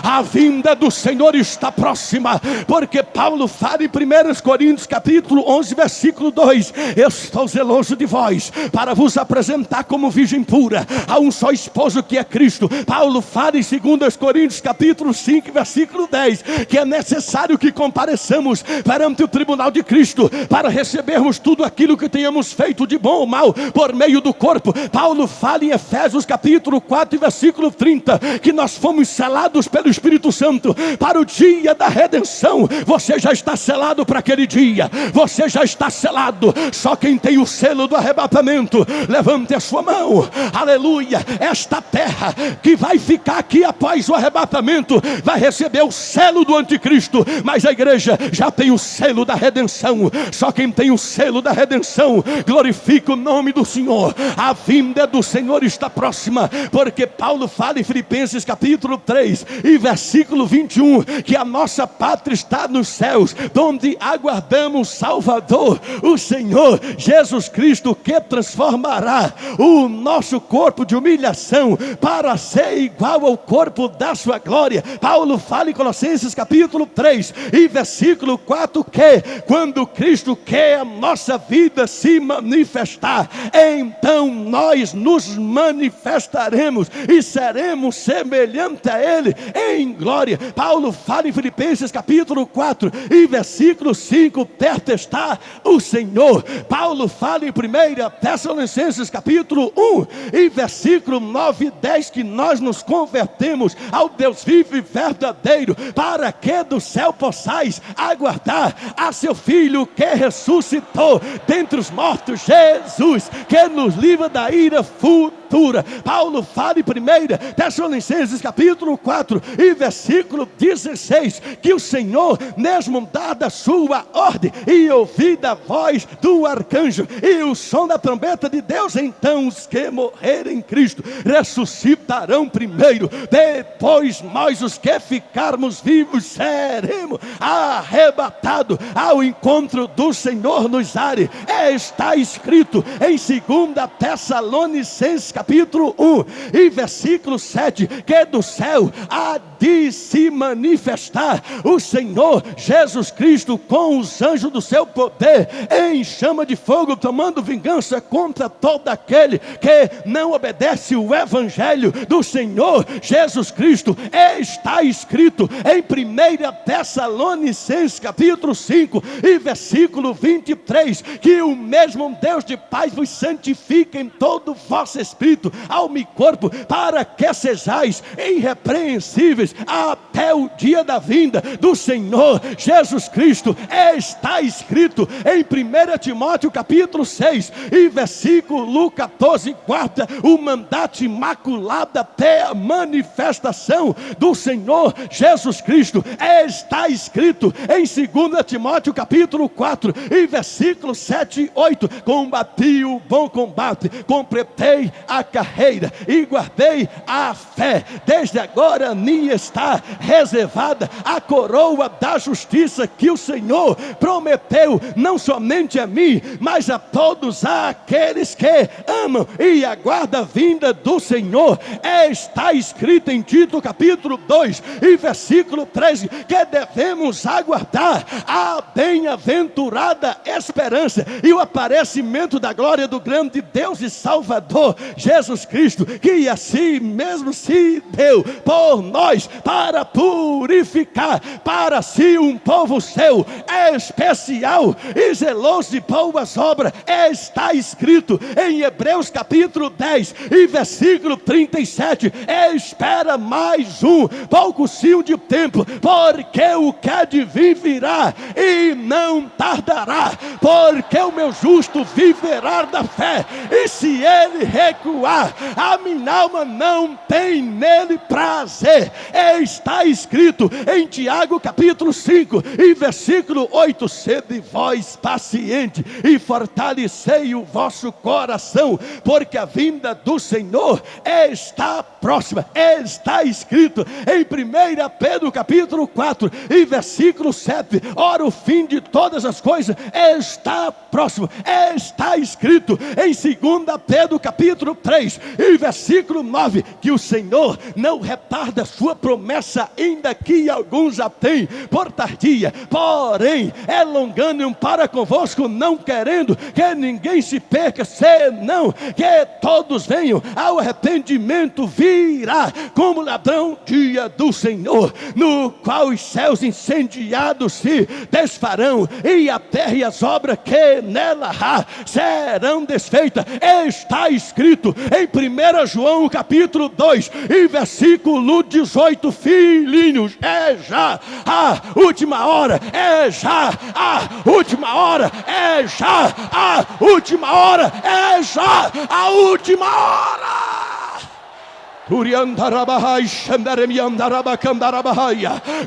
A vinda do Senhor está próxima, porque Paulo fala em 1 Coríntios capítulo 11 versículo 2: eu estou zeloso de vós, para vos apresentar como virgem pura a um só esposo, que é Cristo. Paulo fala em 2 Coríntios capítulo 5 versículo 10 que é necessário que compareçamos perante o tribunal de Cristo, para recebermos tudo aquilo que tenhamos feito de bom ou mal por meio do corpo. Paulo fala em Efésios capítulo 4 versículo 30 que nós fomos selados pelo Espírito Santo para o dia da redenção. Você já está selado para aquele dia, você já está selado. Só quem tem o selo do arrebatamento, levante a sua mão, aleluia. Esta terra que vai ficar aqui após o arrebatamento vai receber o selo do anticristo, mas a igreja já tem o selo da redenção. Só quem tem o selo da redenção glorifica o nome do Senhor. A vinda do Senhor está próxima, porque Paulo fala em Filipenses capítulo 3 e versículo 21 que a nossa pátria está nos céus, onde aguardamos Salvador, o Senhor Jesus Cristo, que transformará o nosso corpo de humilhação para ser igual ao corpo da sua glória. Paulo fala em Colossenses capítulo 3 e versículo 4 que quando Cristo quer a nossa vida se manifestar, então nós nos manifestaremos e seremos semelhantes a Ele em glória. Paulo fala em Filipenses capítulo 4 e versículo 5: perto está o Senhor. Paulo fala em 1 Tessalonicenses capítulo 1 e versículo 9 e 10 que nós nos convertemos ao Deus vivo e verdadeiro, para que do céu possais aguardar a seu Filho que ressuscitou dentre os mortos, Jesus, que nos livra da ira futura. Paulo fala em 1 Tessalonicenses capítulo 4 e versículo 16 que o Senhor, mesmo dada a sua ordem e ouvida a voz do arcanjo e o som da trombeta de Deus, então os que morrerem em Cristo ressuscitarão primeiro. Depois nós, os que ficarmos vivos, seremos arrebatados ao encontro do Senhor nos ares. Está escrito em 2 Tessalonicenses capítulo 1 e versículo 7 que do céu há de de se manifestar o Senhor Jesus Cristo com os anjos do seu poder em chama de fogo, tomando vingança contra todo aquele que não obedece o evangelho do Senhor Jesus Cristo. Está escrito em 1 Tessalonicenses capítulo 5 e versículo 23, que o mesmo Deus de paz vos santifique em todo o vosso espírito, alma e corpo, para que sejais irrepreensíveis até o dia da vinda do Senhor Jesus Cristo. Está escrito em 1 Timóteo capítulo 6 e versículo 14, guarda o mandato imaculado até a manifestação do Senhor Jesus Cristo. Está escrito em 2 Timóteo capítulo 4 e versículo 7 e 8, combati o bom combate, completei a carreira e guardei a fé. Desde agora me está reservada a coroa da justiça que o Senhor prometeu, não somente a mim, mas a todos aqueles que amam e aguardam a vinda do Senhor. Está escrito em Tito capítulo 2 e versículo 13, que devemos aguardar a bem-aventurada esperança e o aparecimento da glória do grande Deus e Salvador Jesus Cristo, que assim mesmo se deu por nós para purificar para si um povo seu especial e zeloso de boas obras. Está escrito em Hebreus capítulo 10 e versículo 37, espera mais um pouquinho de tempo, porque o que há de vir virá e não tardará, porque o meu justo viverá da fé, e se ele recuar, a minha alma não tem nele prazer. Está escrito em Tiago capítulo 5 e versículo 8, sede vós paciente e fortalecei o vosso coração, porque a vinda do Senhor está próxima. Está escrito em 1 Pedro capítulo 4 e versículo 7, ora o fim de todas as coisas está próximo. Está escrito em 2 Pedro capítulo 3 e versículo 9, que o Senhor não retarda sua promessa, ainda que alguns a têm por tardia, porém é longânimo para convosco, não querendo que ninguém se perca, senão que todos venham ao arrependimento. Virá como ladrão dia do Senhor, no qual os céus incendiados se desfarão, e a terra e as obras que nela há serão desfeitas. Está escrito em 1 João capítulo 2 e versículo 18, filhinhos, é já a última hora, é já a última hora, é já a última hora, é já a última hora.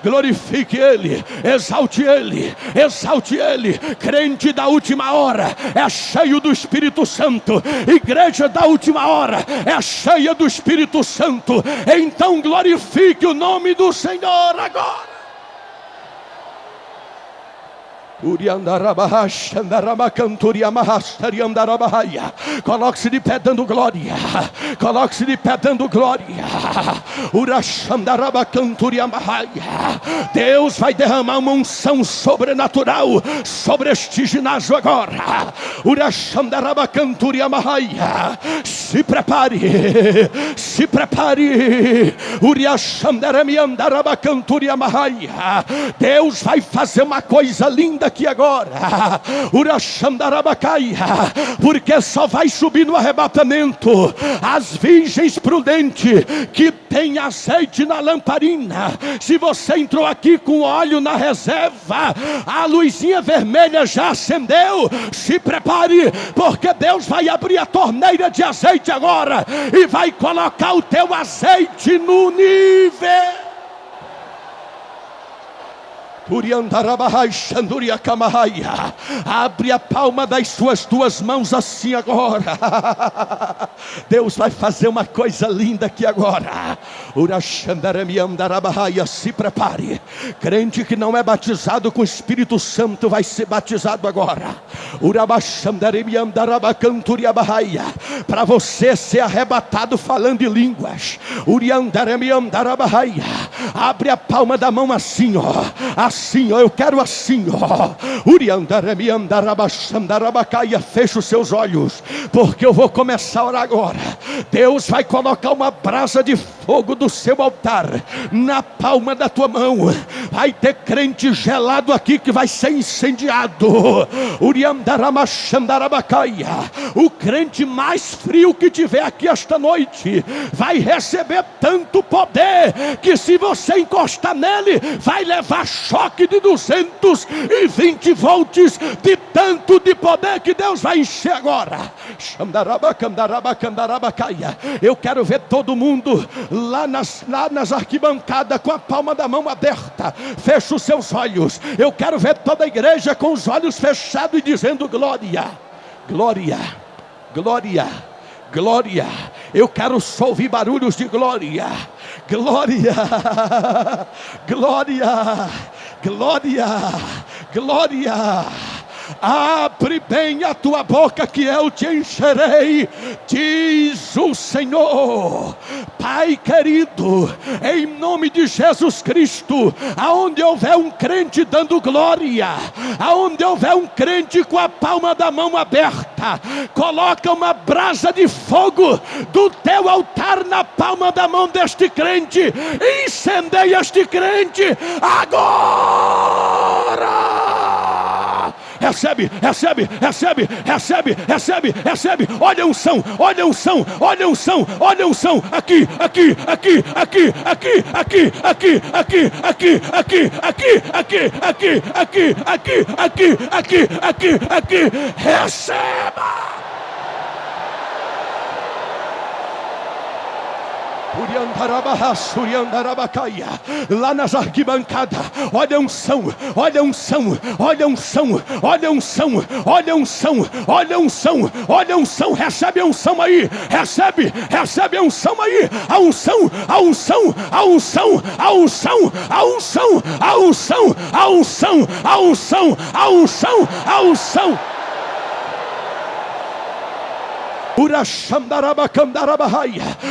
Glorifique Ele, exalte Ele, exalte Ele. Crente da última hora é cheio do Espírito Santo, igreja da última hora é cheia do Espírito Santo. Então glorifique o nome do Senhor agora. Coloque-se de pé dando glória. Coloque-se de pé dando glória. Deus vai derramar uma unção sobrenatural sobre este ginásio agora. Se prepare. Se prepare. Deus vai fazer uma coisa linda aqui agora, porque só vai subir no arrebatamento as virgens prudentes que tem azeite na lamparina. Se você entrou aqui com óleo na reserva, a luzinha vermelha já acendeu. Se prepare, porque Deus vai abrir a torneira de azeite agora e vai colocar o teu azeite no nível. Abre a palma das suas duas mãos assim agora. Deus vai fazer uma coisa linda aqui agora. Se prepare. Crente que não é batizado com o Espírito Santo vai ser batizado agora. Para você ser arrebatado falando em línguas. Abre a palma da mão assim, ó. Assim, ó, eu quero assim, ó. Fecha os seus olhos, porque eu vou começar a orar agora. Deus vai colocar uma brasa de fogo do seu altar na palma da tua mão. Vai ter crente gelado aqui que vai ser incendiado. O crente mais frio que tiver aqui esta noite vai receber tanto poder que se você encostar nele vai levar choque de 220 volts de tanto de poder que Deus vai encher agora. Eu quero ver todo mundo lá nas arquibancadas com a palma da mão aberta. Fecha os seus olhos. Eu quero ver toda a igreja com os olhos fechados e dizendo glória, glória, glória, glória. Eu quero só ouvir barulhos de glória. Glória, glória, glória, glória. Abre bem a tua boca que eu te encherei, diz o Senhor. Pai querido, em nome de Jesus Cristo, aonde houver um crente dando glória, aonde houver um crente com a palma da mão aberta, coloca uma brasa de fogo do teu altar na palma da mão deste crente, incendeia este crente agora. Recebe, recebe, recebe, recebe, recebe, recebe. Olha a unção, olha a unção, olha a unção, olha a unção. Aqui, aqui, aqui, aqui, aqui, aqui, aqui, aqui, aqui, aqui, aqui, aqui, aqui, aqui, aqui, aqui, aqui, aqui, aqui. Receba! Lá nas arquibancadas, olha a unção, olha a unção, olha a unção, olha a unção, olha a unção, olha a unção, olha a unção. Recebe a unção aí, recebe, recebe a unção aí, a unção, a unção, a unção, a unção, a unção, a unção, a unção, a unção, a unção, a unção.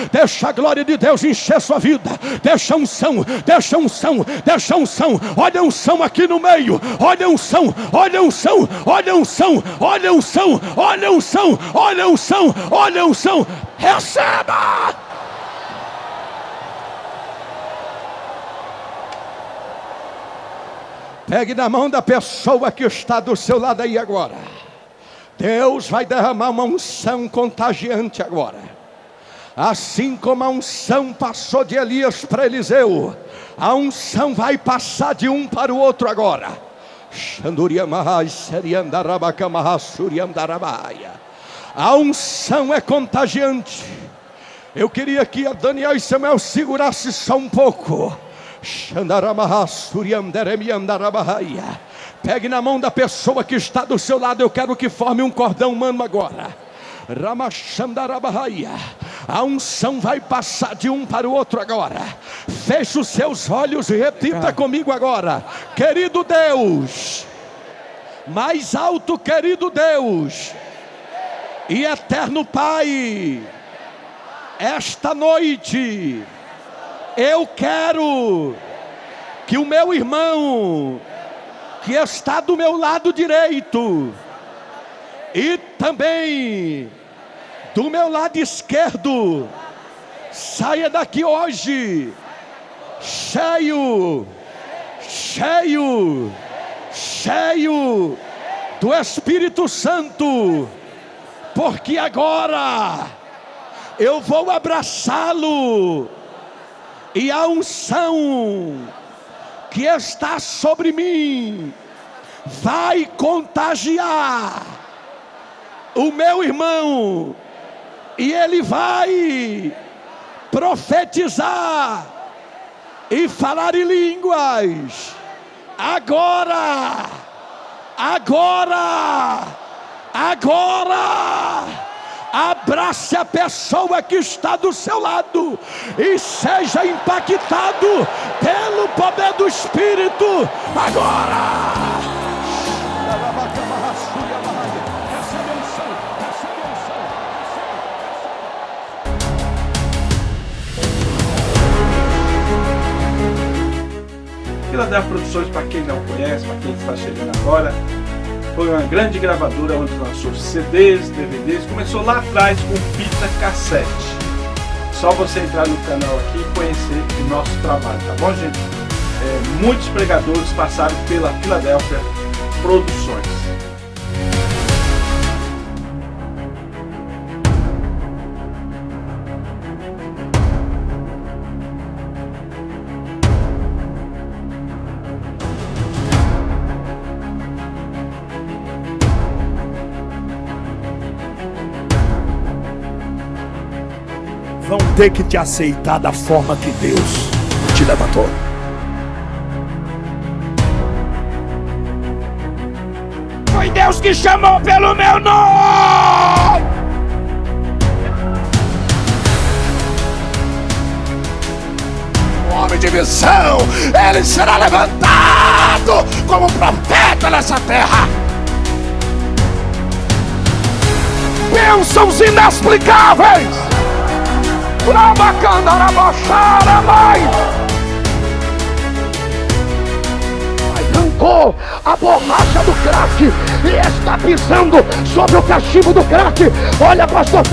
Deixa a glória de Deus encher sua vida. Deixa a unção, deixa a unção, deixa a unção. Olha a unção aqui no meio. Olha a unção, olha a unção, olha a unção, olha a unção, olha a unção, olha a unção, olha a unção. Receba! Pegue na mão da pessoa que está do seu lado aí agora. Deus vai derramar uma unção contagiante agora. Assim como a unção passou de Elias para Eliseu, a unção vai passar de um para o outro agora. A unção é contagiante. Eu queria que a Daniel e Samuel segurassem só um pouco. Pegue na mão da pessoa que está do seu lado. Eu quero que forme um cordão humano agora. A unção vai passar de um para o outro agora. Feche os seus olhos e repita comigo agora. Querido Deus, mais alto, querido Deus e eterno Pai, esta noite eu quero que o meu irmão que está do meu lado direito e também do meu lado esquerdo saia daqui hoje cheio, cheio, cheio do Espírito Santo, porque agora eu vou abraçá-lo e a unção que está sobre mim vai contagiar o meu irmão e ele vai profetizar e falar em línguas Agora! Abrace a pessoa que está do seu lado e seja impactado pelo poder do Espírito. Agora! Filadélfia Produções, para quem não conhece, para quem está chegando agora, foi uma grande gravadora onde lançou CDs, DVDs, começou lá atrás com fita cassete. Só você entrar no canal aqui e conhecer o nosso trabalho, tá bom, gente? Muitos pregadores passaram pela Filadélfia Produções. Vão ter que te aceitar da forma que Deus te levantou. Foi Deus que chamou pelo meu nome. O homem de visão, ele será levantado como profeta nessa terra. Bênçãos inexplicáveis. Arrancou a borracha do crack e está pisando sobre o cachimbo do crack. Olha, pastor.